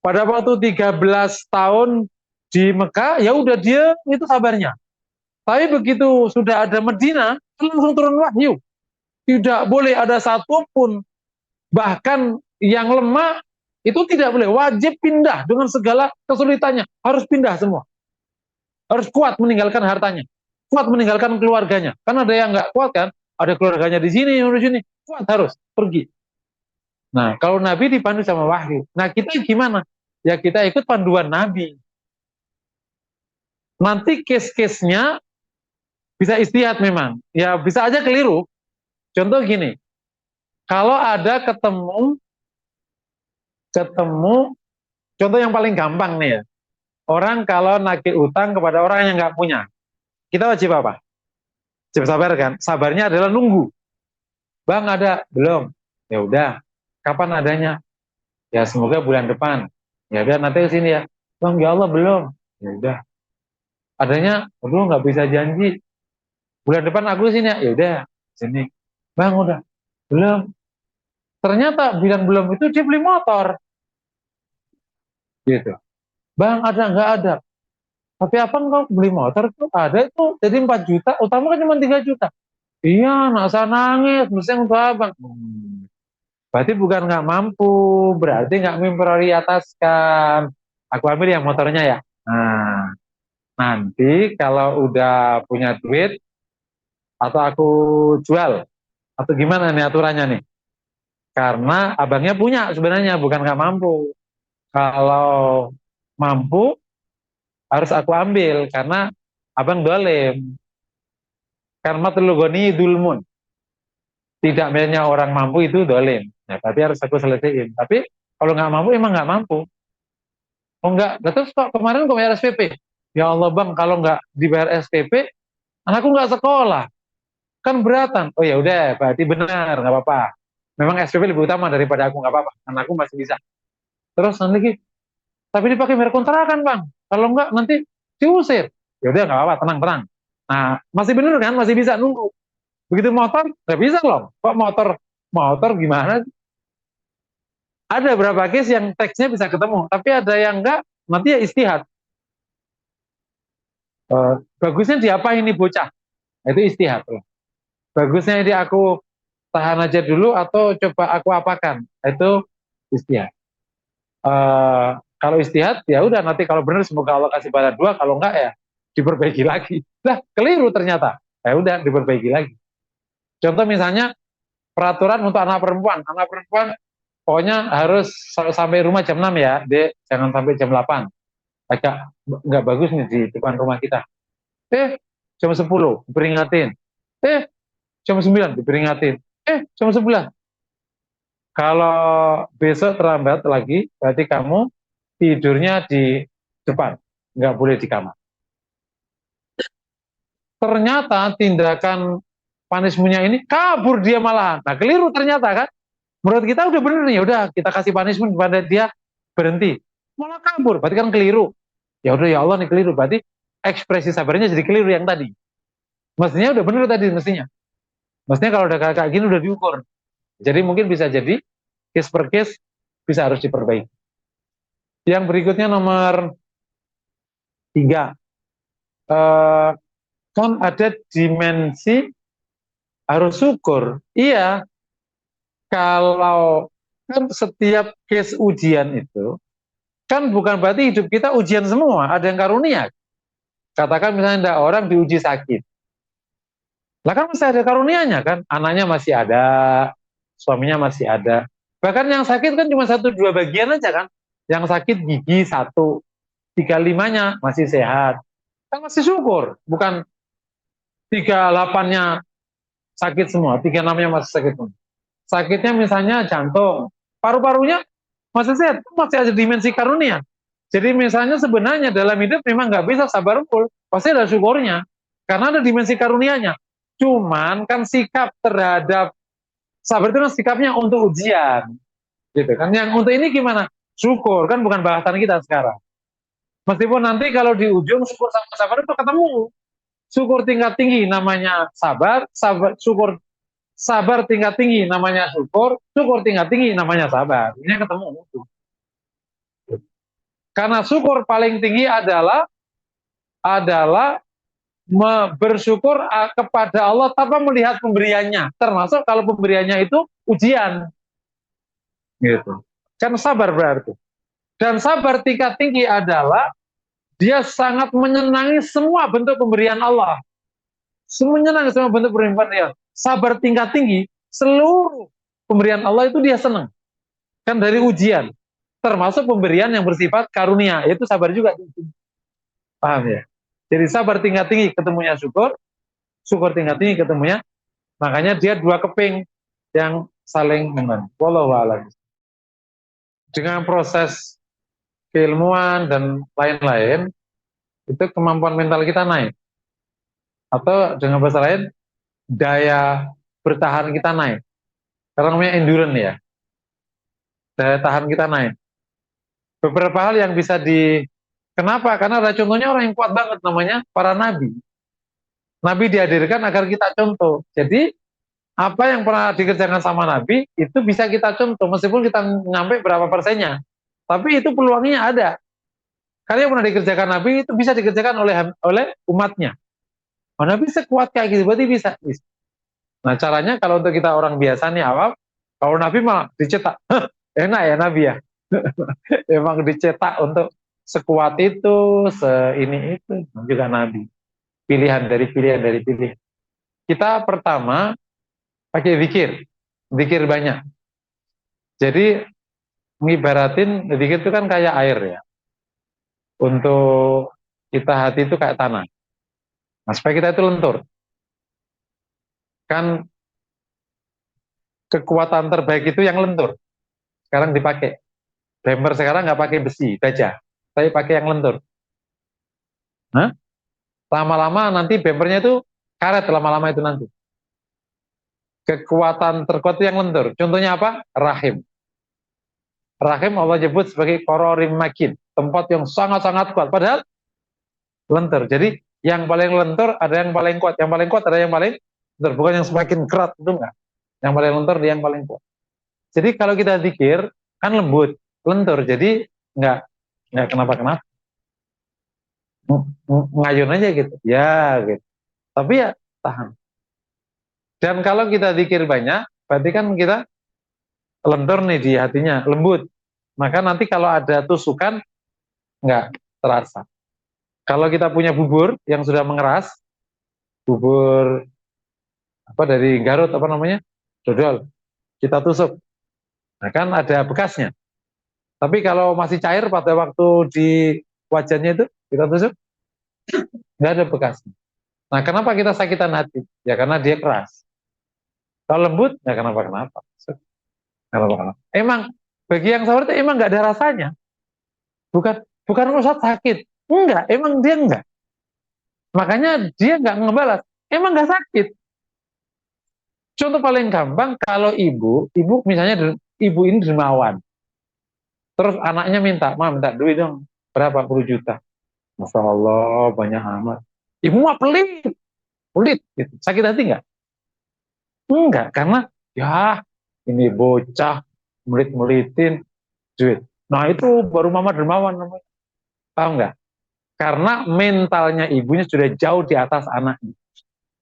Pada waktu 13 tahun di Mekah, ya udah dia itu sabarnya. Tapi begitu sudah ada Medina, langsung turun wahyu. Tidak boleh ada satupun, bahkan yang lemah, itu tidak boleh, wajib pindah dengan segala kesulitannya, harus pindah semua, harus kuat meninggalkan hartanya, kuat meninggalkan keluarganya, karena ada yang nggak kuat kan, ada keluarganya di sini, di sini, kuat harus pergi. Nah, kalau Nabi dipandu sama wahyu, nah kita gimana? Ya kita ikut panduan Nabi. Nanti case-case-nya bisa istihad memang, ya bisa aja keliru. Contoh gini, kalau ada ketemu, ketemu, contoh yang paling gampang nih ya, orang kalau nagih utang kepada orang yang nggak punya, kita wajib apa? Wajib sabar kan? Sabarnya adalah nunggu. Bang ada? Belum. Ya udah. Kapan adanya? Ya semoga bulan depan. Ya udah nanti ke sini ya. Bang ya Allah belum. Ya udah. Adanya, aduh nggak bisa janji. Bulan depan aku sini ya. Ya udah. Sini. Bang udah. Belum. Ternyata bilang belum itu dia beli motor. Gitu. Bang ada nggak ada? Tapi apa kau beli motor tuh ada itu jadi 4 juta. Utama kan cuma 3 juta. Iya, nak usah nangis, mesti untuk abang. Berarti bukan nggak mampu, berarti nggak memprioritaskan. Aku ambil yang motornya ya. Nah, nanti kalau udah punya duit, atau aku jual, atau gimana nih aturannya nih? Karena abangnya punya sebenarnya, bukan nggak mampu. Kalau mampu, harus aku ambil, karena abang dolim. Karena telugoni dulmun. Tidak banyak orang mampu itu dolim. Nah, tapi harus aku selesaiin. Tapi kalau nggak mampu, emang nggak mampu. Oh enggak, nah, terus kok kemarin kok bayar SPP? Ya Allah bang, kalau nggak dibayar SPP, anakku nggak sekolah, kan beratan. Oh ya udah, berarti benar, nggak apa-apa. Memang SPP lebih utama daripada aku, nggak apa-apa. Anakku masih bisa. Terus nanti lagi, tapi dipakai bayar kontrakan bang. Kalau nggak nanti diusir. Ya udah nggak apa-apa, tenang-tenang. Nah, masih bener kan, masih bisa nunggu. Begitu motor, nggak bisa loh. Kok motor, motor gimana? Ada berapa case yang teksnya bisa ketemu, tapi ada yang enggak, nanti ya istihad. Bagusnya diapain ini bocah? Itu istihad. Bagusnya ini aku tahan aja dulu atau coba aku apakan? Itu istihad. Kalau istihad ya udah nanti kalau benar semoga Allah kasih pada dua, kalau enggak ya diperbaiki lagi. Lah keliru ternyata. Ya udah diperbaiki lagi. Contoh misalnya peraturan untuk anak perempuan. Anak perempuan pokoknya harus sampai rumah jam 6 ya, Dek. Jangan sampai jam 8. Agak nggak bagus nih di depan rumah kita. Jam 10 diperingatin. Jam 9 diperingatin. Jam 11. Kalau besok terlambat lagi, berarti kamu tidurnya di depan, nggak boleh di kamar. Ternyata tindakan punishment-nya ini kabur dia malah. Nah, keliru ternyata kan. Menurut kita udah bener nih, udah kita kasih punishment kepada dia, berhenti. Malah kabur, berarti kan keliru. Ya udah ya Allah nih keliru, berarti ekspresi sabarnya jadi keliru yang tadi. Mestinya udah bener tadi mestinya. Mestinya kalau udah kayak gini udah diukur. Jadi mungkin bisa jadi case per case bisa harus diperbaiki. Yang berikutnya nomor 3, kan ada dimensi harus syukur. Iya, kalau kan setiap case ujian itu kan bukan berarti hidup kita ujian semua, ada yang karunia. Katakan misalnya ada orang diuji sakit, lah kan masih ada karunianya kan, anaknya masih ada, suaminya masih ada. Bahkan yang sakit kan cuma 1-2 bagian aja kan, yang sakit gigi 1, 3-5-nya masih sehat, kan masih syukur. Bukan 38-nya sakit semua, 36-nya masih sakit semua. Sakitnya misalnya jantung, paru-parunya masih sehat, masih ada dimensi karunia. Jadi misalnya sebenarnya dalam hidup memang nggak bisa sabar full, pasti ada syukurnya, karena ada dimensi karunianya. Cuman kan sikap terhadap sabar itu kan sikapnya untuk ujian, gitu kan. Yang untuk ini gimana? Syukur kan bukan bahasan kita sekarang. Meskipun nanti kalau di ujung syukur sama sabar itu ketemu. Syukur tingkat tinggi namanya sabar, syukur sabar tingkat tinggi namanya syukur, syukur tingkat tinggi namanya sabar. Ini ketemu. Karena syukur paling tinggi adalah bersyukur kepada Allah tanpa melihat pemberiannya. Termasuk kalau pemberiannya itu ujian. Gitu. Kan sabar berarti. Dan sabar tingkat tinggi adalah dia sangat menyenangi semua bentuk pemberian Allah. Menyenangi semua bentuk pemberian Allah. Sabar tingkat tinggi, seluruh pemberian Allah itu dia senang. Kan dari ujian. Termasuk pemberian yang bersifat karunia. Itu sabar juga. Paham ya? Jadi sabar tingkat tinggi ketemunya syukur. Syukur tingkat tinggi ketemunya. Makanya dia dua keping yang saling membantu. Wallahu a'lam. Dengan proses keilmuan dan lain-lain, itu kemampuan mental kita naik. Atau dengan bahasa lain, daya bertahan kita naik. Karena namanya endurance ya. Daya tahan kita naik. Beberapa hal yang bisa kenapa? Karena ada contohnya orang yang kuat banget namanya para nabi. Nabi dihadirkan agar kita contoh. Jadi apa yang pernah dikerjakan sama nabi itu bisa kita contoh meskipun kita nyampe berapa persennya. Tapi itu peluangnya ada. Karena yang pernah dikerjakan nabi itu bisa dikerjakan oleh umatnya. Oh, nabi sekuat kayak gitu berarti bisa. Nah caranya kalau untuk kita orang biasa nih awam, kalau nabi malah dicetak. Enak ya nabi ya. Emang dicetak untuk sekuat itu, seini itu juga nabi. Pilihan dari pilihan dari pilihan. Kita pertama pakai zikir banyak. Jadi ngibaratin zikir itu kan kayak air ya. Untuk kita hati itu kayak tanah. Nah supaya kita itu lentur. Kan kekuatan terbaik itu yang lentur. Sekarang dipakai. Bemper sekarang nggak pakai besi, baja. Tapi pakai yang lentur. Nah, lama-lama nanti bempernya itu karet lama-lama itu nanti. Kekuatan terkuat itu yang lentur. Contohnya apa? Rahim. Rahim Allah sebut sebagai kororim makin, tempat yang sangat-sangat kuat. Padahal lentur. Jadi yang paling lentur ada yang paling kuat. Yang paling kuat ada yang paling lentur. Bukan yang semakin kerat itu enggak. Yang paling lentur dia yang paling kuat. Jadi kalau kita zikir kan lembut, lentur. Jadi enggak kenapa-kenapa. Ngayun aja gitu. Ya gitu. Tapi ya tahan. Dan kalau kita zikir banyak, berarti kan kita lentur nih di hatinya, lembut. Maka nanti kalau ada tusukan, nggak terasa. Kalau kita punya bubur yang sudah mengeras, bubur apa dari Garut apa namanya, dodol, kita tusuk, nah kan ada bekasnya. Tapi kalau masih cair pada waktu di wajannya itu kita tusuk, nggak ada bekasnya. Nah kenapa kita sakitan hati? Ya karena dia keras. Kalau lembut, ya kenapa-kenapa. Kenapa-kenapa. Emang bagi yang sabar itu emang nggak ada rasanya. Bukan Ustadz sakit. Enggak, emang dia enggak. Makanya dia nggak ngebalas. Emang nggak sakit. Contoh paling gampang, kalau ibu misalnya ibu ini dermawan. Terus anaknya minta duit dong, berapa puluh juta. Masya Allah, banyak amat. Ibu mah pelit, gitu. Sakit hati nggak? Enggak, karena ya ini bocah, melit-melitin, duit. Nah itu baru mama dermawan namanya. Tahu nggak? Karena mentalnya ibunya sudah jauh di atas anaknya.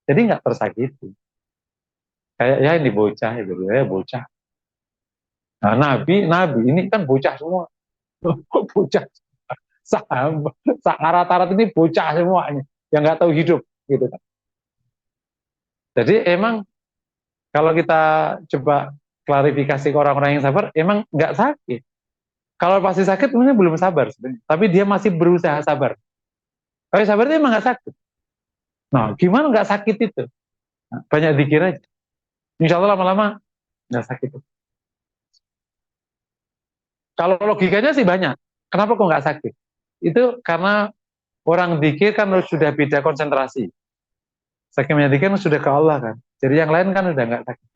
Jadi nggak tersakiti. Kayak ya ini bocah, ya bocah. Nah, nabi ini kan bocah semua. Bocah. Sakarat-arat ini bocah semuanya. Yang nggak tahu hidup. Gitu kan. Jadi emang kalau kita coba klarifikasi ke orang-orang yang sabar, emang nggak sakit. Kalau pasti sakit, mungkin belum sabar sebenarnya. Tapi dia masih berusaha sabar. Kalau sabar itu emang nggak sakit. Nah, gimana nggak sakit itu? Nah, banyak dikir aja. Insya Allah lama-lama nggak sakit. Kalau logikanya sih banyak. Kenapa kok nggak sakit? Itu karena orang dikir kan sudah beda konsentrasi. Sakitnya dikir kan sudah ke Allah kan. Jadi yang lain kan udah nggak sakit.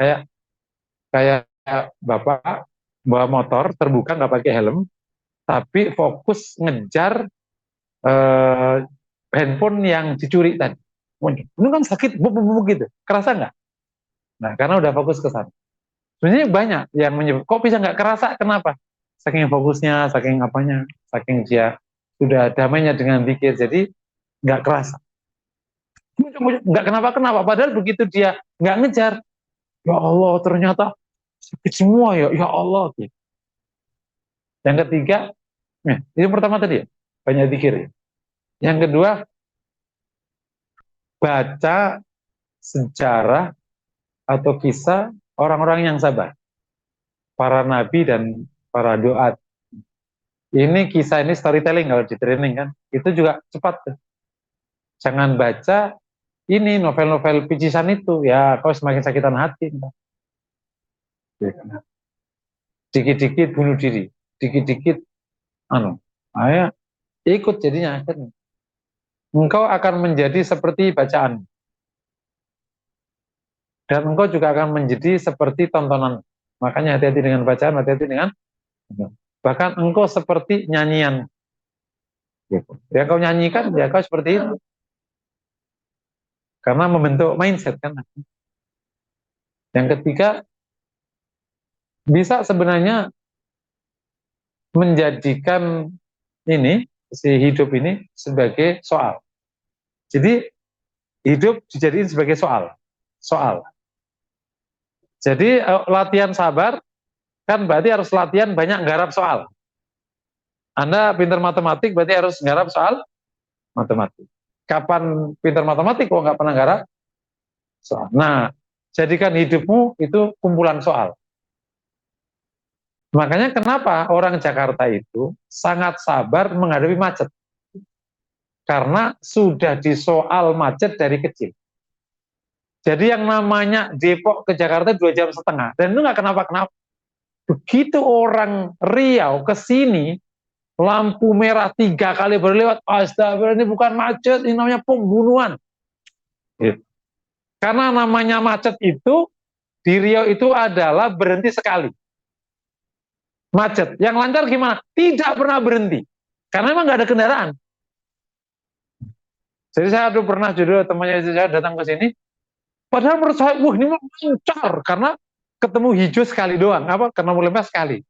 Kayak bapak bawa motor terbuka nggak pakai helm, tapi fokus ngejar eh, handphone yang dicuri tadi. Ini kan sakit, gitu. Kerasa nggak? Nah, karena udah fokus ke sana. Sebenarnya banyak yang menyebut, kok bisa nggak kerasa? Kenapa? Saking fokusnya, saking apanya, saking dia sudah damainya dengan zikir, jadi nggak kerasa. Nggak kenapa-kenapa, padahal begitu dia nggak ngejar, ya Allah ternyata sakit semua ya Allah. Yang ketiga, ini pertama tadi ya, banyak zikir ya. Yang kedua, baca sejarah atau kisah orang-orang yang sabar, para nabi dan para doa. Ini kisah ini storytelling kalau di training kan, itu juga cepat tuh. Jangan baca ini novel-novel picisan itu, ya kau semakin sakitan hati. Dikit-dikit bunuh diri, dikit-dikit ayah ikut jadinya akhirnya. Engkau akan menjadi seperti bacaan, dan engkau juga akan menjadi seperti tontonan. Makanya hati-hati dengan bacaan, hati-hati dengan bahkan engkau seperti nyanyian. Gitu. Ya kau nyanyikan, ya kau seperti itu. Karena membentuk mindset kan. Yang ketiga, bisa sebenarnya menjadikan ini, si hidup ini sebagai soal. Jadi hidup dijadiin sebagai soal. Soal. Jadi latihan sabar kan berarti harus latihan banyak nggarap soal. Anda pintar matematik berarti harus nggarap soal matematik. Kapan pintar matematik kok nggak pernah nggarap soal? Nah, jadikan hidupmu itu kumpulan soal. Makanya kenapa orang Jakarta itu sangat sabar menghadapi macet. Karena sudah disoal macet dari kecil. Jadi yang namanya Depok ke Jakarta 2,5 jam. Dan itu nggak kenapa-kenapa. Begitu orang Riau ke sini, lampu merah 3 kali berlewat, astagfirullah, ini bukan macet, ini namanya pembunuhan. Gitu. Karena namanya macet itu, di Riau itu adalah berhenti sekali. Macet. Yang lancar gimana? Tidak pernah berhenti. Karena memang nggak ada kendaraan. Jadi saya tuh pernah jodoh temannya saya datang ke sini, padahal menurut saya, wah ini lancar karena ketemu hijau sekali doang, apa ketemu lempar sekali.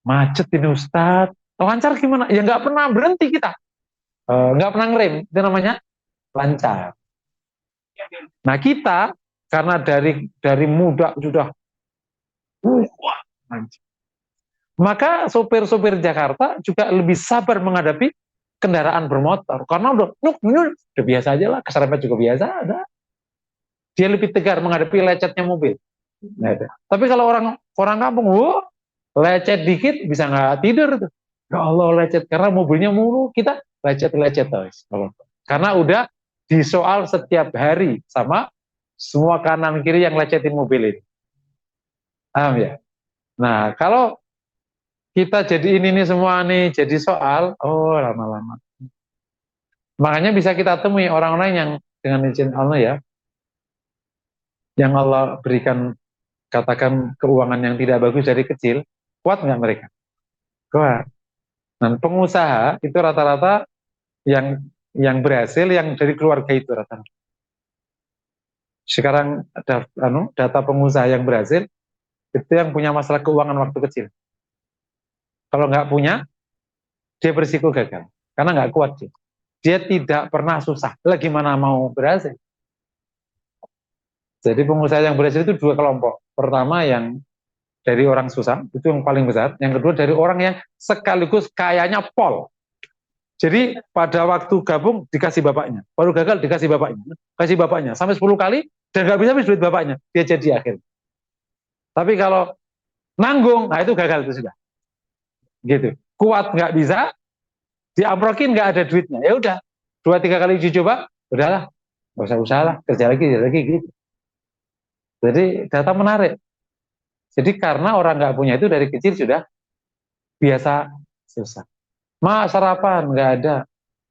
Macet ini Ustadz. Lancar gimana? Ya nggak pernah berhenti kita, nggak pernah ngerem. Itu namanya lancar. Nah kita karena dari muda sudah, wah, lancar. Maka sopir-sopir Jakarta juga lebih sabar menghadapi kendaraan bermotor karena udah biasa aja lah, keserempet juga biasa ada. Dia lebih tegar menghadapi lecetnya mobil. Nah, tapi kalau orang orang kampung, lecet dikit bisa nggak tidur tuh. Ya Allah lecet karena mobilnya mulu, kita lecet-lecet terus. Karena udah disoal setiap hari sama semua kanan kiri yang lecetin mobil ini. Paham ya? Nah, kalau kita jadi ini semua nih jadi soal, lama-lama. Makanya bisa kita temui orang-orang yang dengan izin Allah ya, yang Allah berikan katakan keuangan yang tidak bagus dari kecil, kuat nggak mereka? Kuat. Dan pengusaha itu rata-rata yang berhasil yang dari keluarga itu rata-rata. Sekarang data pengusaha yang berhasil itu yang punya masalah keuangan waktu kecil. Kalau nggak punya, dia berisiko gagal karena nggak kuat dia. Dia tidak pernah susah. Lah gimana mau berhasil? Jadi pengusaha yang berhasil itu dua kelompok. Pertama yang dari orang susah, itu yang paling besar. Yang kedua dari orang yang sekaligus kayanya pol. Jadi pada waktu gabung dikasih bapaknya, baru gagal dikasih bapaknya, kasih bapaknya sampai 10 kali dan nggak bisa habis duit bapaknya, dia jadi akhir. Tapi kalau nanggung, nah itu gagal itu sudah. Gitu. Kuat nggak bisa, diamprokin nggak ada duitnya, ya udah 2-3 kali dicoba, udahlah, nggak usah usaha lah, kerja lagi gitu. Jadi data menarik. Jadi karena orang nggak punya itu dari kecil sudah biasa susah. Sarapan nggak ada,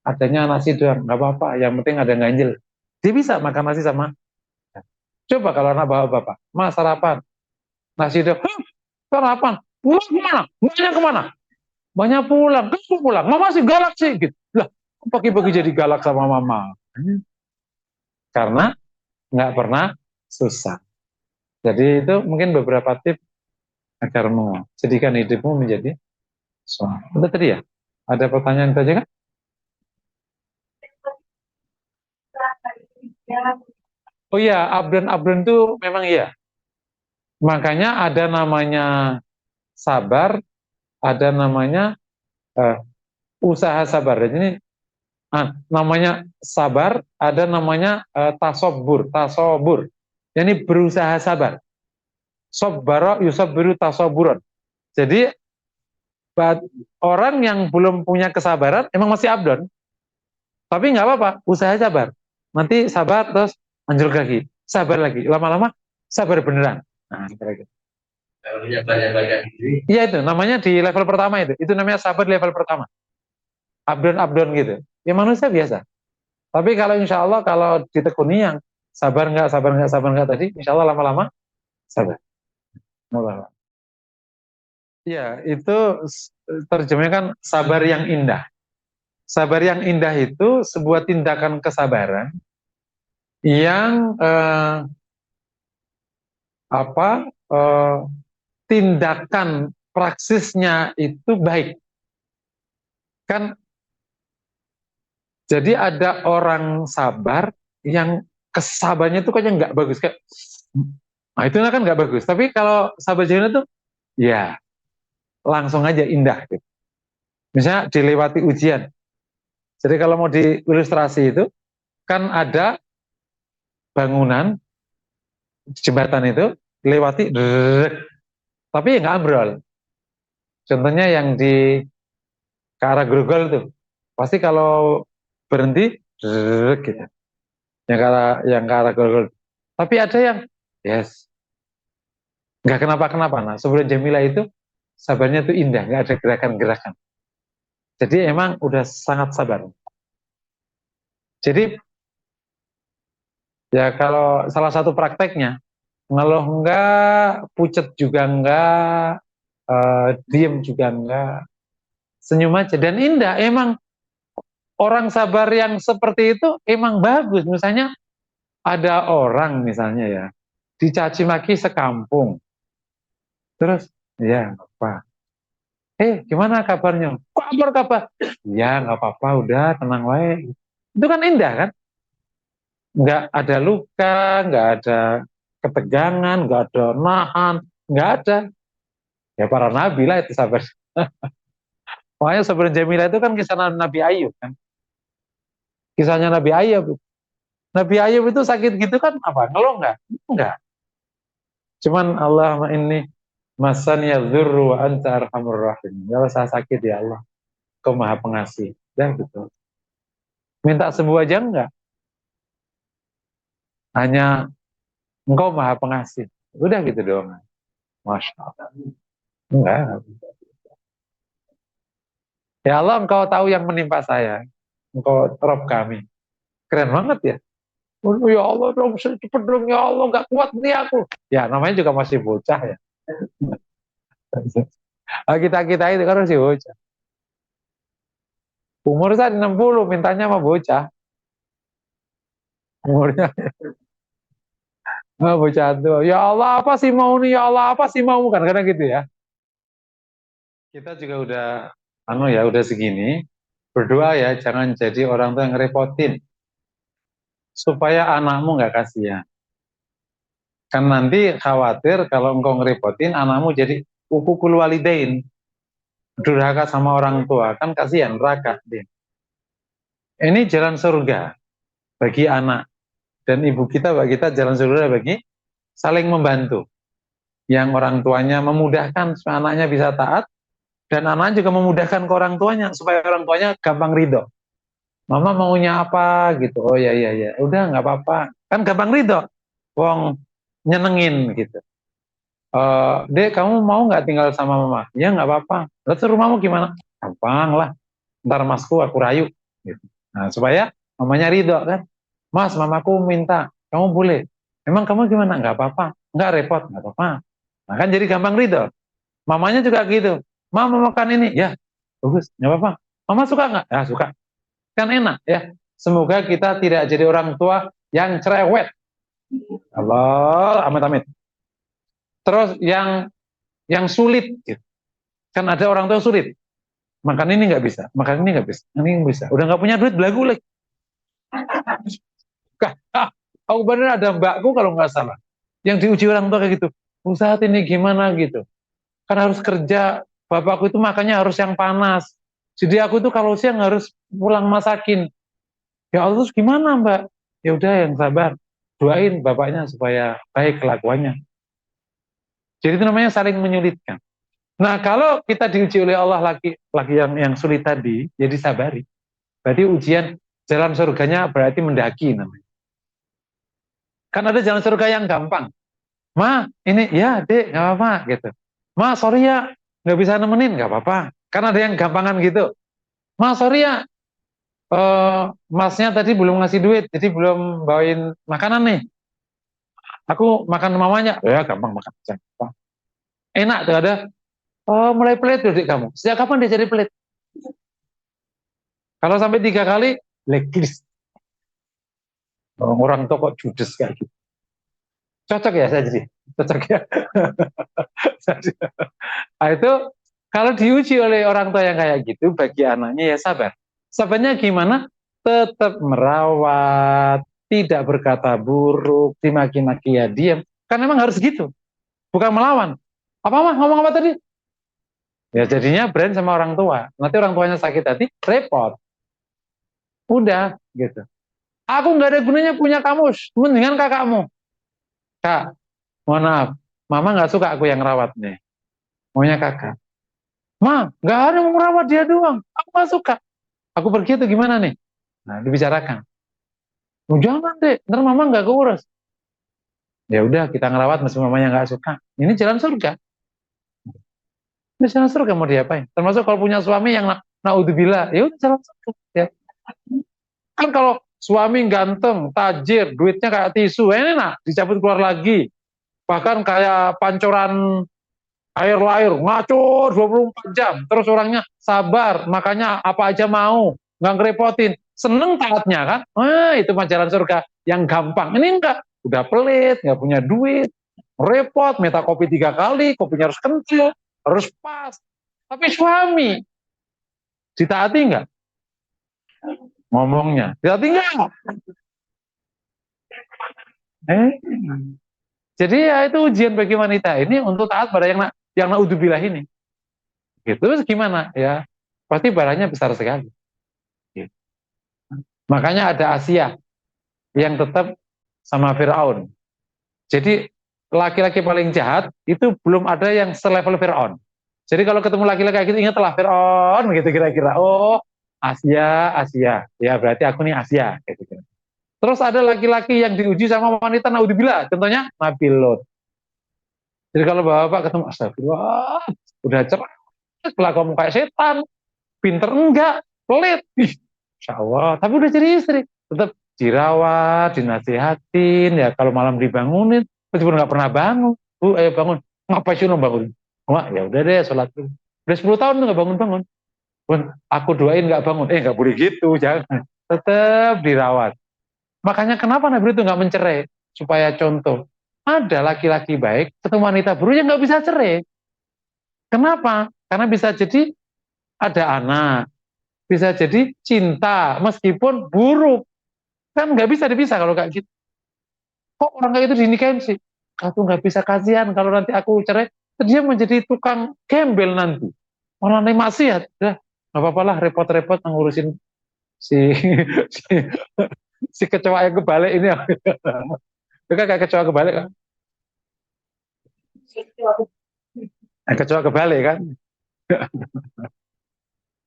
adanya nasi doang, nggak apa-apa, yang penting ada ganjil. Dia bisa makan nasi sama. Coba kalau anak bapak, sarapan, nasi doang, sarapan, pulang kemana? Banyak kemana? Banyak pulang, kamu pulang, mama sih galak sih, gitu. Lah, pagi-pagi jadi galak sama mama. Karena nggak pernah susah. Jadi itu mungkin beberapa tips agar menjadikan hidupmu menjadi soal. Itu tadi ya? Ada pertanyaan saja kan? Oh iya, upgrade itu memang iya. Makanya ada namanya sabar, ada namanya usaha sabar. Jadi namanya sabar, ada namanya tasobur. Ini berusaha sabar. Sobbaro yusabbiru tasoburon. Jadi orang yang belum punya kesabaran emang masih abdon, tapi nggak apa-apa, usaha sabar. Nanti sabar terus anjlok lagi, sabar lagi, lama-lama sabar beneran. Nah, kira-kira. Iya itu namanya di level pertama itu namanya sabar level pertama, abdon gitu. Ya manusia biasa. Tapi kalau insya Allah kalau ditekuni yang sabar nggak tadi, insya Allah lama-lama sabar. Lama-lama. Iya itu terjemahnya kan sabar yang indah. Sabar yang indah itu sebuah tindakan kesabaran yang apa tindakan praksisnya itu baik. Kan jadi ada orang sabar yang kesabarannya itu kayaknya nggak bagus kayak, nah itu kan nggak bagus. Tapi kalau sabar jahilnya tuh ya langsung aja indah gitu. Misalnya dilewati ujian. Jadi kalau mau diilustrasi itu kan ada bangunan jembatan itu lewati tapi nggak ambrol. Contohnya yang di ke arah Grogol tuh pasti kalau berhenti gitu. Yang ke arah Grogol. Tapi ada yang yes nggak kenapa-kenapa. Nah sebelum Jamila itu sabarnya tuh indah, nggak ada gerakan-gerakan. Jadi emang udah sangat sabar. Jadi ya kalau salah satu prakteknya ngeluh enggak, pucet juga enggak, diem juga enggak, senyum aja dan indah. Emang orang sabar yang seperti itu emang bagus. Misalnya ada orang misalnya ya dicaci maki sekampung, terus ya apa? Gimana kabarnya? Kabar? Ya nggak apa-apa, udah tenang wae. Itu kan indah kan? Nggak ada luka, nggak ada ketegangan, nggak ada nahan, nggak ada. Ya para nabi lah itu sabar. Makanya sabar Jamila itu kan kisah Nabi Ayub kan. Kisahnya Nabi Ayub. Nabi Ayub itu sakit gitu kan apa? Ngeluh nggak? Enggak. Cuman Allah ini masanya dzurru wa anta arhamur rahim. Kalau saya sakit ya Allah, Kau Maha Pengasih. Dan gitu. Minta sembuh aja enggak. Hanya Engkau Maha Pengasih. Udah gitu doang. Masya Allah. Enggak. Ya Allah, Engkau tahu yang menimpa saya. Engkau Rob kami. Keren banget ya. Oh, ya Allah dong, cepet dong ya Allah, nggak kuat nih aku. Ya namanya juga masih bocah ya. Kita itu kan masih bocah. Umur saya 60, mintanya sama bocah. Umurnya bocah tuh. Ya Allah apa sih mau nih? Ya Allah apa sih mau? Kan kadang gitu ya. Kita juga udah segini. Berdoa ya, jangan jadi orang tua yang ngerepotin. Supaya anakmu nggak kasihan. Kan nanti khawatir kalau engkau ngerepotin, anakmu jadi ukukul walidain. Durhaka sama orang tua. Kan kasihan, neraka. Ini jalan surga bagi anak. Dan ibu kita, bagi kita jalan surga bagi saling membantu. Yang orang tuanya memudahkan supaya anaknya bisa taat, dan anaknya juga memudahkan ke orang tuanya supaya orang tuanya gampang ridho. Mama maunya apa gitu? Oh ya ya ya, udah nggak apa-apa. Kan gampang ridho. Wong nyenengin gitu. Dek kamu mau nggak tinggal sama mama? Ya nggak apa-apa. Lalu rumahmu gimana? Gampang lah. Ntar masku aku rayu. Gitu. Nah supaya mamanya ridho kan. Mas, mamaku minta, kamu boleh. Emang kamu gimana? Nggak apa-apa. Nggak repot, nggak apa-apa. Nah kan jadi gampang ridho. Mamanya juga gitu. Mama makan ini, ya bagus, nggak apa-apa. Mama suka nggak? Ya suka. Kan enak ya. Semoga kita tidak jadi orang tua yang cerewet. Allah, amit-amit. Terus yang sulit, gitu. Kan ada orang tua sulit. Makan ini nggak bisa, makan ini nggak bisa, ini nggak bisa. Udah nggak punya duit, belagu lagi. Aku bener ada mbakku kalau nggak salah. Yang diuji orang tua kayak gitu. Saat ini gimana gitu. Kan harus kerja bapakku itu makannya harus yang panas. Jadi aku itu kalau siang harus pulang masakin. Ya Allah, terus gimana Mbak? Ya udah yang sabar. Doain bapaknya supaya baik kelakuannya. Jadi itu namanya saling menyulitkan. Nah, kalau kita diuji oleh Allah lagi yang sulit tadi, jadi sabari. Berarti ujian jalan surganya berarti mendaki namanya. Kan ada jalan surga yang gampang. Ma, ini ya dek, nggak apa-apa gitu. Ma, sorry ya, nggak bisa nemenin, nggak apa-apa. Kan ada yang gampangan gitu. Ma, sorry ya, masnya tadi belum ngasih duit, jadi belum bawain makanan nih. Aku makan mamanya, ya gampang makan. Gampang. Enak tuh ada. Oh, mulai pelit tuh dek kamu. Sejak kapan dia jadi pelit? Kalau sampai 3 kali, blacklist. Orang tua kok judes kayak gitu. Cocok ya saya jadi. Cocok ya. Nah, itu kalau diuji oleh orang tua yang kayak gitu, bagi anaknya ya sabar. Sabarnya gimana? Tetap merawat, tidak berkata buruk, dimaki-maki ya diam. Kan memang harus gitu, bukan melawan. Apa mah ngomong apa tadi? Ya jadinya brand sama orang tua. Nanti orang tuanya sakit hati, repot. Udah gitu. Aku nggak ada gunanya punya kamu, mendingan kakakmu. Kak, mohon maaf, mama nggak suka aku yang rawat nih. Maunya kakak. Ma, nggak ada yang merawat dia doang. Aku nggak suka. Aku pergi itu gimana nih? Nah, dibicarakan. Oh, jangan deh, ntar mama nggak keurus. Ya udah, kita ngerawat meskipun mamanya nggak suka. Ini jalan surga. Ini jalan surga mau diapain? Termasuk kalau punya suami yang naudzubillah, ya udah jalan surga. Ya. Kan kalau suami ganteng, tajir, duitnya kayak tisu, enak, dicabut keluar lagi. Bahkan kayak pancoran air lair, ngacur 24 jam. Terus orangnya sabar, makanya apa aja mau, nggak ngerepotin. Seneng taatnya kan? Itu mah jalan surga yang gampang. Ini enggak, udah pelit, nggak punya duit, repot, minta kopi 3 kali, kopinya harus kental, harus pas. Tapi suami, ditaati nggak? Ngomongnya, ditaati nggak? Eh, jadi ya itu ujian bagi wanita ini untuk taat pada yang naudzubillah ini. Gitu. Terus gimana? Ya, pasti barangnya besar sekali. Gitu. Makanya ada Asia yang tetap sama Firaun. Jadi laki-laki paling jahat itu belum ada yang selevel Firaun. Jadi kalau ketemu laki-laki kayak gitu ingatlah Firaun begitu kira-kira. Oh, Asia, Asia. Ya berarti aku nih Asia gitu. Terus ada laki-laki yang diuji sama wanita naudzubillah, contohnya Nabi Lot. Jadi kalau bapak ketemu astagfirullah, udah cerah, kelakuan kayak setan, pinter enggak, pelit. Insya Allah, tapi udah jadi istri. Tetap dirawat, dinasihatin, ya kalau malam dibangunin, meskipun nggak pernah bangun. Bu, ayo bangun. Ngapain sih lo bangun? Wah, ya udah deh, sholat dulu. Udah 10 tahun tuh nggak bangun-bangun. Pun aku doain nggak bangun. Nggak boleh gitu, jangan. Tetap dirawat. Makanya kenapa Nabi itu nggak mencerai? Supaya contoh, ada laki-laki baik, ketemu wanita buruk yang nggak bisa cerai. Kenapa? Karena bisa jadi ada anak, bisa jadi cinta meskipun buruk, kan nggak bisa dipisah kalau kayak gitu. Kok orang kayak itu dinikahin sih? Aku nggak bisa, kasihan kalau nanti aku cerai, dia menjadi tukang gembel nanti, orang lain maksiat. Udah nggak apa-apa lah, repot-repot ngurusin si si, si kecoa yang kebalik ini. Itu kan kayak kecoa kebalik kan. Kecoa kebalik kan.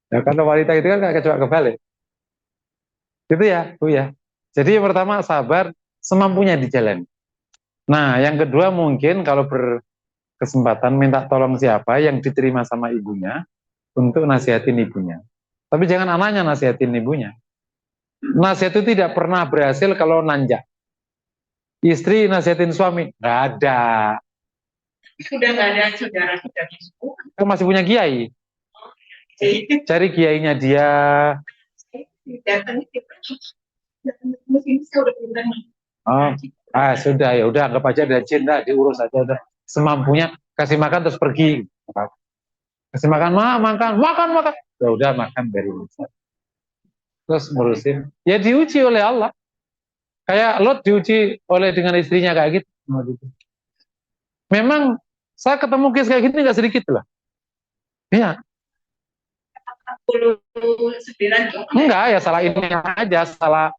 Ya kan wanita itu kan kayak kecoa kebalik. Itu ya Bu ya. Jadi yang pertama sabar, semampunya di jalan. Nah yang kedua mungkin kalau berkesempatan minta tolong siapa yang diterima sama ibunya untuk nasihatin ibunya. Tapi jangan anaknya nasihatin ibunya. Nasihat itu tidak pernah berhasil kalau nanjak. Istri nasihatin suami, nggak ada. Sudah nggak ada saudara sudah semua. Kan masih punya kiai. Cari kiainya dia. Datang saya udah pintar. Oh, sudah ya udah anggap aja ada jin dah, diurus aja udah semampunya, kasih makan terus pergi. Kasih makan, makan, makan, makan. Ya udah makan dari terus ngurusin. Ya diuji oleh Allah. Kayak Lot diuji oleh dengan istrinya kayak gitu. Memang saya ketemu case kayak gitu nggak sedikit lah. Iya. 49 Enggak, ya salah ini aja, salah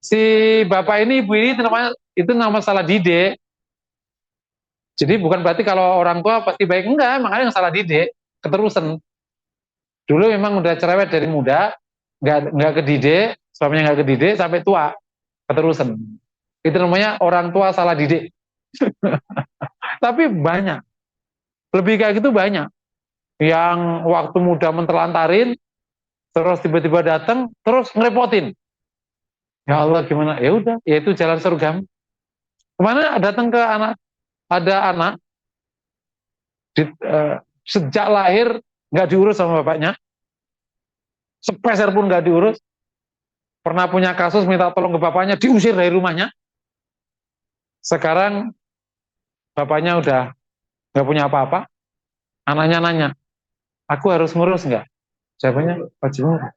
si bapak ini ibu ini namanya itu nama salah didik. Jadi bukan berarti kalau orang tua pasti baik, enggak, makanya yang salah didik, keterusan. Dulu memang udah cerewet dari muda, nggak kedidik, suaminya nggak kedidik sampai tua, keterusan. Itu namanya orang tua salah didik. Tapi banyak, lebih kayak gitu banyak. Yang waktu muda mentelantarin, terus tiba-tiba datang, terus ngerepotin. Ya Allah gimana? Ya udah, ya itu jalan surga. Kemana datang ke anak, ada anak sejak lahir nggak diurus sama bapaknya, sepeser pun nggak diurus. Pernah punya kasus minta tolong ke bapaknya, diusir dari rumahnya. Sekarang bapaknya udah nggak punya apa-apa, anaknya nanya, aku harus ngurus nggak? Jawabannya, wajib ngurus.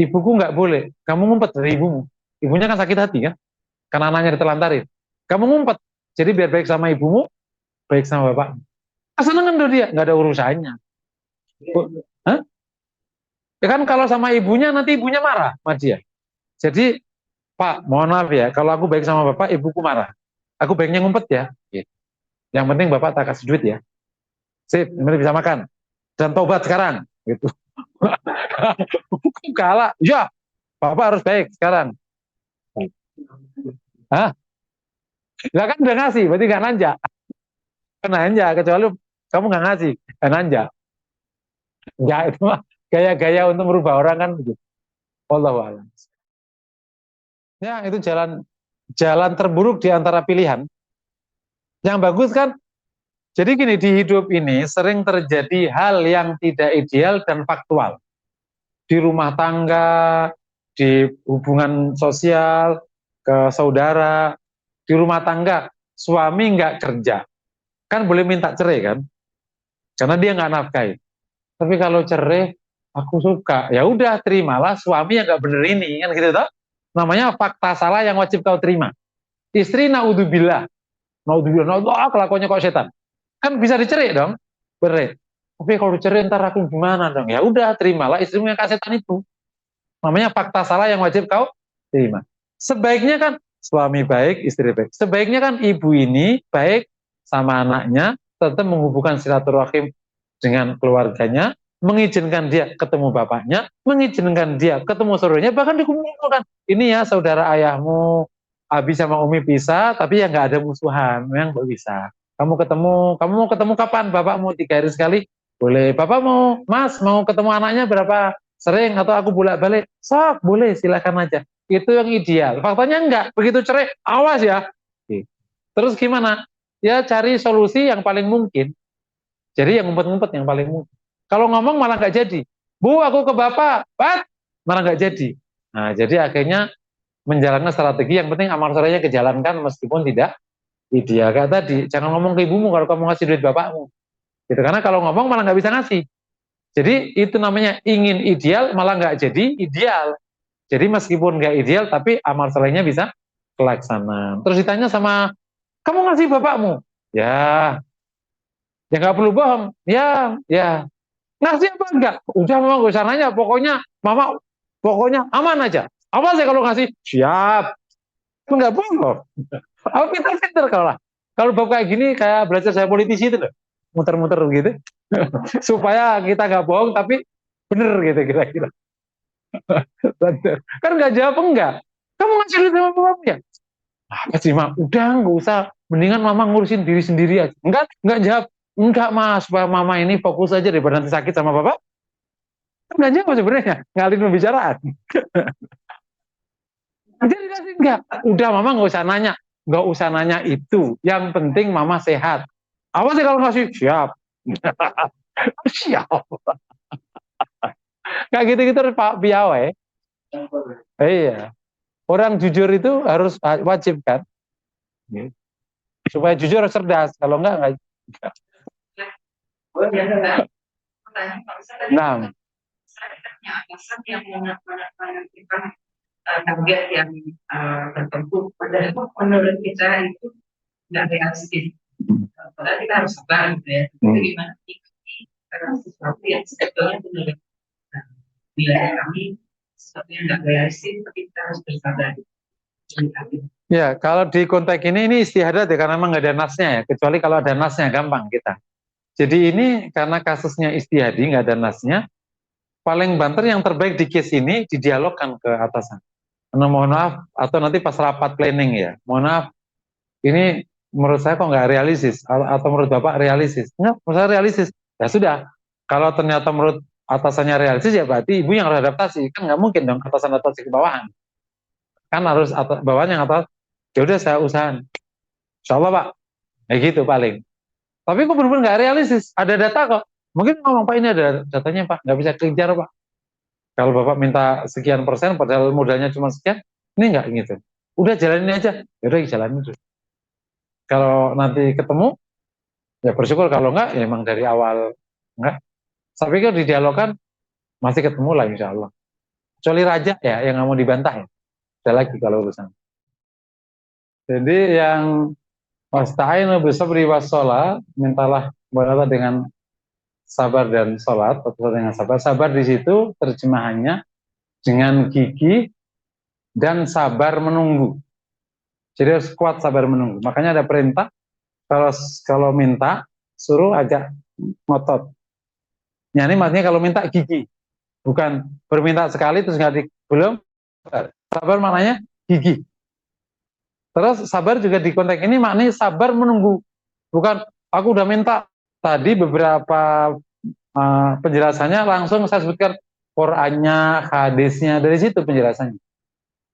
Ibuku nggak boleh, kamu ngumpet dari ibumu. Ibunya kan sakit hati kan, karena anaknya ditelantarin. Kamu ngumpet, jadi biar baik sama ibumu, baik sama bapak. Seneng kan dia, nggak ada urusannya. Hah? Ya kan kalau sama ibunya nanti ibunya marah sama dia. Jadi Pak, mohon maaf ya, kalau aku baik sama bapak, ibuku marah. Aku baiknya ngumpet ya. Gitu. Yang penting bapak tak kasih duit ya. Sip, ini bisa makan. Dan tobat sekarang. Gitu. Kalah, ya, bapak harus baik sekarang. Hah? Lah kan udah ngasih, berarti nggak nanja. Kan nanja, kecuali kamu nggak ngasih, nggak nanja. Nggak, itu mah gaya-gaya untuk merubah orang kan begitu. Wallahualam. Ya, itu jalan jalan terburuk di antara pilihan. Yang bagus kan, jadi gini, di hidup ini sering terjadi hal yang tidak ideal dan faktual. Di rumah tangga, di hubungan sosial, ke saudara, di rumah tangga, suami nggak kerja. Kan boleh minta cerai kan, karena dia nggak nafkahi. Tapi kalau cerai, aku suka, ya udah terimalah suami yang nggak bener ini, kan gitu toh. Namanya fakta salah yang wajib kau terima. Istri naudzubillah, naudzubillah, naudzubillah, kelakuannya kok setan. Kan bisa dicerai dong, berai. Tapi kalau dicerai ntar aku gimana dong? Ya udah terimalah istrimu yang kasetan itu. Namanya fakta salah yang wajib kau terima. Sebaiknya kan suami baik, istri baik. Sebaiknya kan ibu ini baik sama anaknya, tetap menghubungkan silaturahim dengan keluarganya, mengizinkan dia ketemu bapaknya, mengizinkan dia ketemu saudaranya, bahkan dikumpulkan. Ini ya saudara ayahmu, Abi sama Umi pisah, tapi ya nggak ada musuhan, memang bisa. Kamu mau ketemu kapan? Bapakmu 3 hari sekali? Boleh. Bapak mau, Mas, mau ketemu anaknya berapa sering atau aku bolak-balik? Sok, boleh, silakan aja. Itu yang ideal. Faktanya enggak. Begitu cerai, awas ya. Terus gimana? Ya cari solusi yang paling mungkin. Jadi yang ngumpet-ngumpet yang paling mungkin. Kalau ngomong malah nggak jadi. Bu, aku ke bapak. Pat, malah nggak jadi. Nah, jadi akhirnya menjalankan strategi yang penting amal solehnya kejalankan meskipun tidak ideal. Kayak tadi, jangan ngomong ke ibumu kalau kamu ngasih duit bapakmu. Gitu. Karena kalau ngomong malah nggak bisa ngasih. Jadi itu namanya ingin ideal malah nggak jadi ideal. Jadi meskipun nggak ideal tapi amal solehnya bisa terlaksana. Terus ditanya sama, kamu ngasih bapakmu? Ya, ya nggak perlu bohong. Ya, ya. Ngasih apa enggak? Udah mama gak usah nanya. Pokoknya mama, pokoknya aman aja. Apa sih kalau ngasih? Siap. Enggak bohong. Apa pinter-pinter kalau lah. Kalau bab kayak gini kayak belajar saya politisi itu loh. Muter-muter gitu. Supaya kita nggak bohong tapi bener gitu kira-kira. Kan nggak jawab enggak. Kamu ngasih duit sama bapak ya? Apa sih mak? Udah nggak usah. Mendingan mama ngurusin diri sendiri aja. Enggak jawab. Enggak mas, supaya mama ini fokus aja daripada nanti sakit sama bapak. Kan nggak jawab sebenarnya. Ngalin pembicaraan. Jadi dikasih enggak. Udah mama nggak usah nanya. Nggak usah nanya itu. Yang penting mama sehat. Apa sih kalau ngasih? Siap. Siap. Kayak gitu-gitu Pak Piawai. Iya. Orang jujur itu harus wajib kan. Supaya jujur harus cerdas. Kalau enggak. Nah, atasan yang menentukan target yang tertentu, padahal menurut kita itu tidak realistis. Padahal kita harus sabar gitu ya. Itu gimana sih? Karena sesuatu yang sebetulnya benar wilayah kami sesuatu yang nggak realistis, tapi kita harus bersabar. Ya, kalau di konteks ini istiadat ya, karena memang nggak ada nasnya ya, kecuali kalau ada nasnya gampang kita. Jadi ini karena kasusnya istihadi, nggak ada nasnya, paling banter yang terbaik di case ini didialogkan ke atasan. Nah, mohon maaf, atau nanti pas rapat planning ya, mohon maaf, ini menurut saya kok nggak realistis, atau menurut Bapak realistis. Enggak, menurut saya realistis. Ya sudah, kalau ternyata menurut atasannya realistis, ya berarti ibu yang harus adaptasi. Kan nggak mungkin dong atasan adaptasi ke bawahan. Kan harus bawahan yang atas, ya udah saya usahakan. Insya Allah Pak, kayak gitu paling. Tapi kok benar-benar nggak realistis, ada data kok. Mungkin ngomong Pak ini ada datanya Pak, nggak bisa kejar Pak. Kalau Bapak minta sekian persen, padahal modalnya cuma sekian, ini nggak gitu. Udah jalanin aja, ya udah jalanin terus. Kalau nanti ketemu, ya bersyukur. Kalau enggak, ya emang dari awal enggak. Saya pikir didialogkan masih ketemu lah insya Allah. Kecuali raja ya yang nggak mau dibantah ya. Ada lagi kalau urusan. Jadi yang wasta'inu bisabri wassalah, mintalah kepada dengan sabar dan sholat, atau dengan sabar. Sabar di situ terjemahannya dengan gigih dan sabar menunggu. Jadi harus kuat sabar menunggu. Makanya ada perintah kalau minta suruh agak ngotot. Ya ini maksudnya kalau minta gigi, bukan berminta sekali terus nggak belum. Sabar maknanya gigi. Terus sabar juga di konteks ini maknanya sabar menunggu, bukan aku udah minta. Tadi beberapa penjelasannya langsung saya sebutkan Qurannya, hadisnya, dari situ penjelasannya.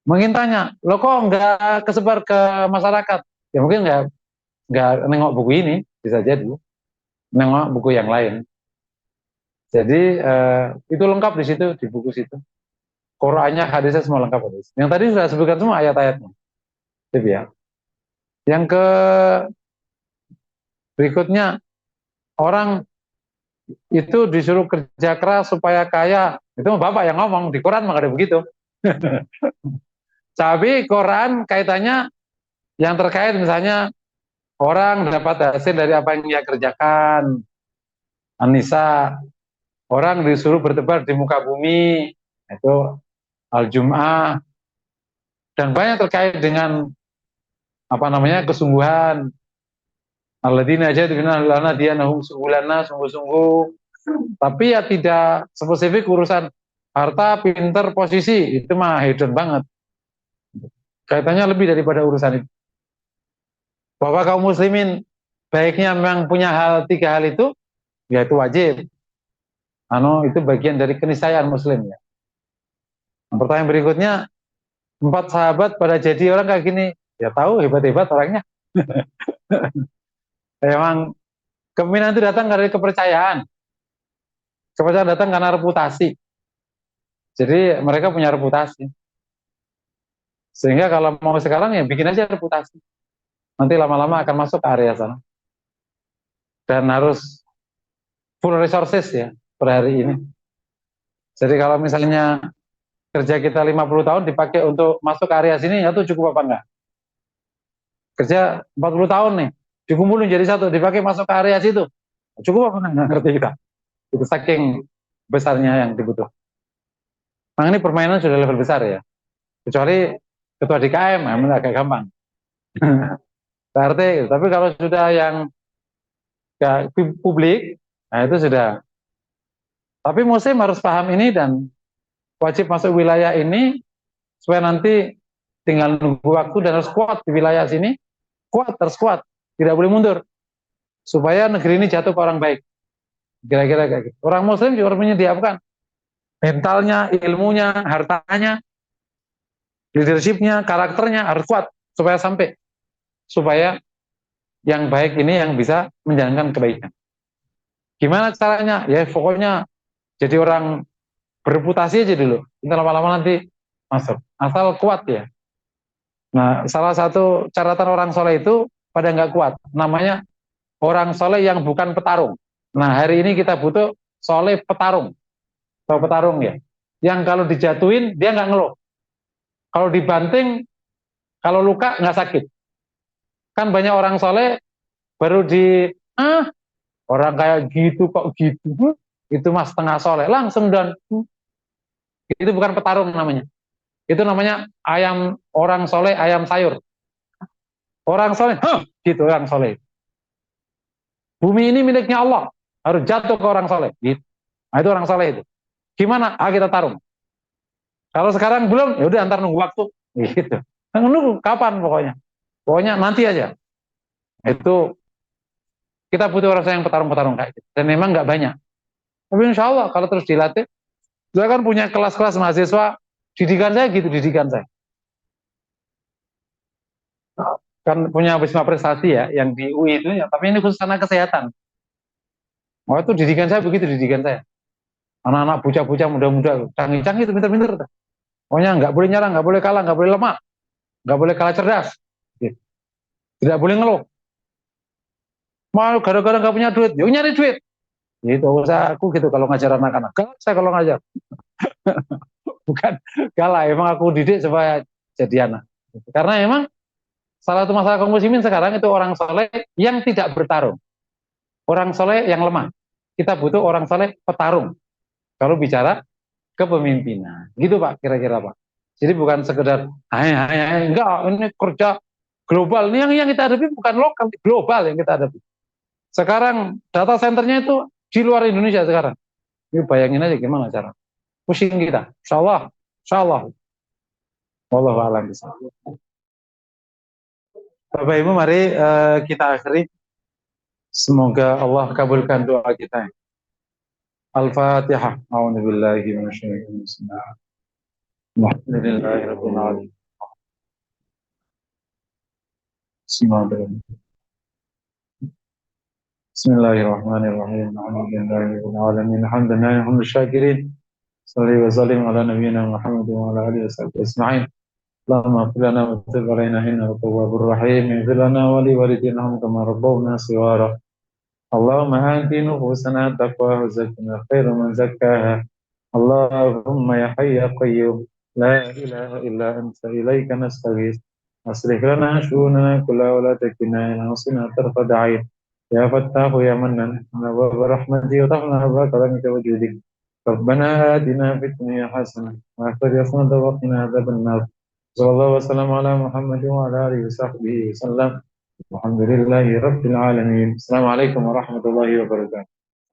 Mungkin tanya, lo kok nggak kesebar ke masyarakat? Ya mungkin nggak nengok buku ini, bisa jadi nengok buku yang lain. Jadi itu lengkap di situ, di buku situ. Qurannya, hadisnya semua lengkap. Yang tadi sudah sebutkan semua ayat-ayatnya. Jadi ya. Yang ke berikutnya, orang itu disuruh kerja keras supaya kaya. Itu Bapak yang ngomong, di Quran mah ada begitu. Tapi Quran kaitannya yang terkait misalnya orang dapat hasil dari apa yang dia kerjakan. An-Nisa, orang disuruh bertebar di muka bumi, itu Al-Jum'ah, dan banyak terkait dengan apa namanya kesungguhan. Alladzina jahadu fina lanahdiyannahum subulana, sungguh-sungguh. Tapi ya tidak spesifik urusan harta, pinter, posisi, itu mah hedon banget. Kaitannya lebih daripada urusan itu. Bahwa kaum muslimin baiknya memang punya tiga hal itu, ya itu wajib. Itu bagian dari keniscayaan muslim ya. Pertanyaan berikutnya, 4 sahabat pada jadi orang kayak gini, ya tahu hebat-hebat orangnya. Emang kepemimpinan itu datang dari kepercayaan. Kepercayaan datang karena reputasi. Jadi mereka punya reputasi. Sehingga kalau mau sekarang ya bikin aja reputasi. Nanti lama-lama akan masuk ke area sana. Dan harus full resources ya per hari ini. Jadi kalau misalnya kerja kita 50 tahun dipakai untuk masuk ke area sini, ya itu cukup apa enggak? Kerja 40 tahun nih, dikumpulin jadi satu, dipakai masuk ke area situ. Cukup apa enggak? Ngerti kita. Itu saking besarnya yang dibutuhkan. Nah ini permainan sudah level besar ya. Kecuali ketua DKM, agak gampang. Berarti, tapi kalau sudah yang publik, nah itu sudah. Tapi muslim harus paham ini dan wajib masuk wilayah ini supaya nanti tinggal nunggu waktu dan harus kuat di wilayah sini, harus kuat, tidak boleh mundur, supaya negeri ini jatuh ke orang baik. Kira-kira kayak gitu. Orang muslim juga harus menyediakan mentalnya, ilmunya, hartanya, leadershipnya, karakternya harus kuat supaya sampai, supaya yang baik ini yang bisa menjalankan kebaikan. Gimana caranya? Ya pokoknya jadi orang bereputasi aja dulu. Nanti lama-lama nanti masuk. Asal kuat ya. Nah, salah satu catatan orang soleh itu pada nggak kuat. Namanya orang soleh yang bukan petarung. Nah, hari ini kita butuh soleh petarung. Tahu petarung ya? Yang kalau dijatuhin, dia nggak ngeluh. Kalau dibanting, kalau luka nggak sakit. Kan banyak orang soleh baru orang kayak gitu kok gitu, itu mas setengah soleh langsung dan itu bukan petarung namanya, itu namanya ayam orang soleh, ayam sayur. Orang soleh, gitu orang soleh. Bumi ini miliknya Allah, harus jatuh ke orang soleh. Gitu. Nah, itu orang soleh itu. Gimana? Kita tarung. Kalau sekarang belum, ya udah antar nunggu waktu. Gitu. Nunggu kapan pokoknya. Pokoknya nanti aja. Itu kita butuh orang yang petarung-petarung kayak gitu. Dan memang nggak banyak. Tapi insya Allah kalau terus dilatih, saya kan punya kelas-kelas mahasiswa, didikan saya gitu, didikan saya. Kan punya Wisma Prestasi ya, yang di UI itu ya, tapi ini khusus anak kesehatan. Oh itu didikan saya begitu, didikan saya. Anak-anak bocah-bocah muda-muda, canggih-canggih itu pinter-pinter. Pokoknya nggak boleh nyerang, nggak boleh kalah, nggak boleh lemah, nggak boleh kalah cerdas. Gitu. Tidak boleh ngeluh. Mau gara-gara nggak punya duit, yuk nyari duit. Gitu, aku gitu kalau ngajar anak-anak. Saya kalau ngajar, bukan kalah, emang aku didik supaya jadi anak. Karena emang salah satu masalah kaum muslimin sekarang itu orang soleh yang tidak bertarung. Orang soleh yang lemah. Kita butuh orang soleh petarung. Kalau bicara kepemimpinan. Gitu Pak, kira-kira Pak. Jadi bukan sekedar, enggak, ini kerja global. Ini yang kita hadapi bukan lokal, global yang kita hadapi. Sekarang data centernya itu di luar Indonesia sekarang. Ini bayangin aja gimana cara. Pusing kita. Insya Allah. Insya Allah. Wallahu a'lam bishawab. Bapak Ibu, mari kita akhiri. Semoga Allah kabulkan doa kita. Al-Fatihah. A'udzubillahi minasyaitonir rajim. Alhamdulillahirabbil alamin. Bismillahirrahmanirrahim. Bismillahirrahmanirrahim. Alhamdulillahirabbil alamin. Alhamdulillah hamdal syakirin. Shalli wa sallim ala nabiyyina Muhammad wa ala alihi washabbihi ajma'in. Allahumma ighfir lana wa tub alaina innaka tawwabur rahim. Ighfir lana wa li walidina kama rabbawna shighara. Allahumma ati nufusana taqwaha wa zakkiha khairu man zakkaha. Allahumma ya hayy ya qayyum la ilaha illa anta ilaika nastaghits. Aslih lana syu'unana kullaha wa la takilna ila anfusina tarfata 'ain. Ya Fattahu ya Mannan, wa rahmati wa tahna wa karamika wa judik. Rabbana atina fid dunya hasanah wa fil akhirati wa qina adzaban nar. Sallallahu wasallam ala Muhammad wa ala alihi wa sahbihi wasallam. Alhamdulillahi rabbil alamin. Assalamualaikum warahmatullahi wabarakatuh.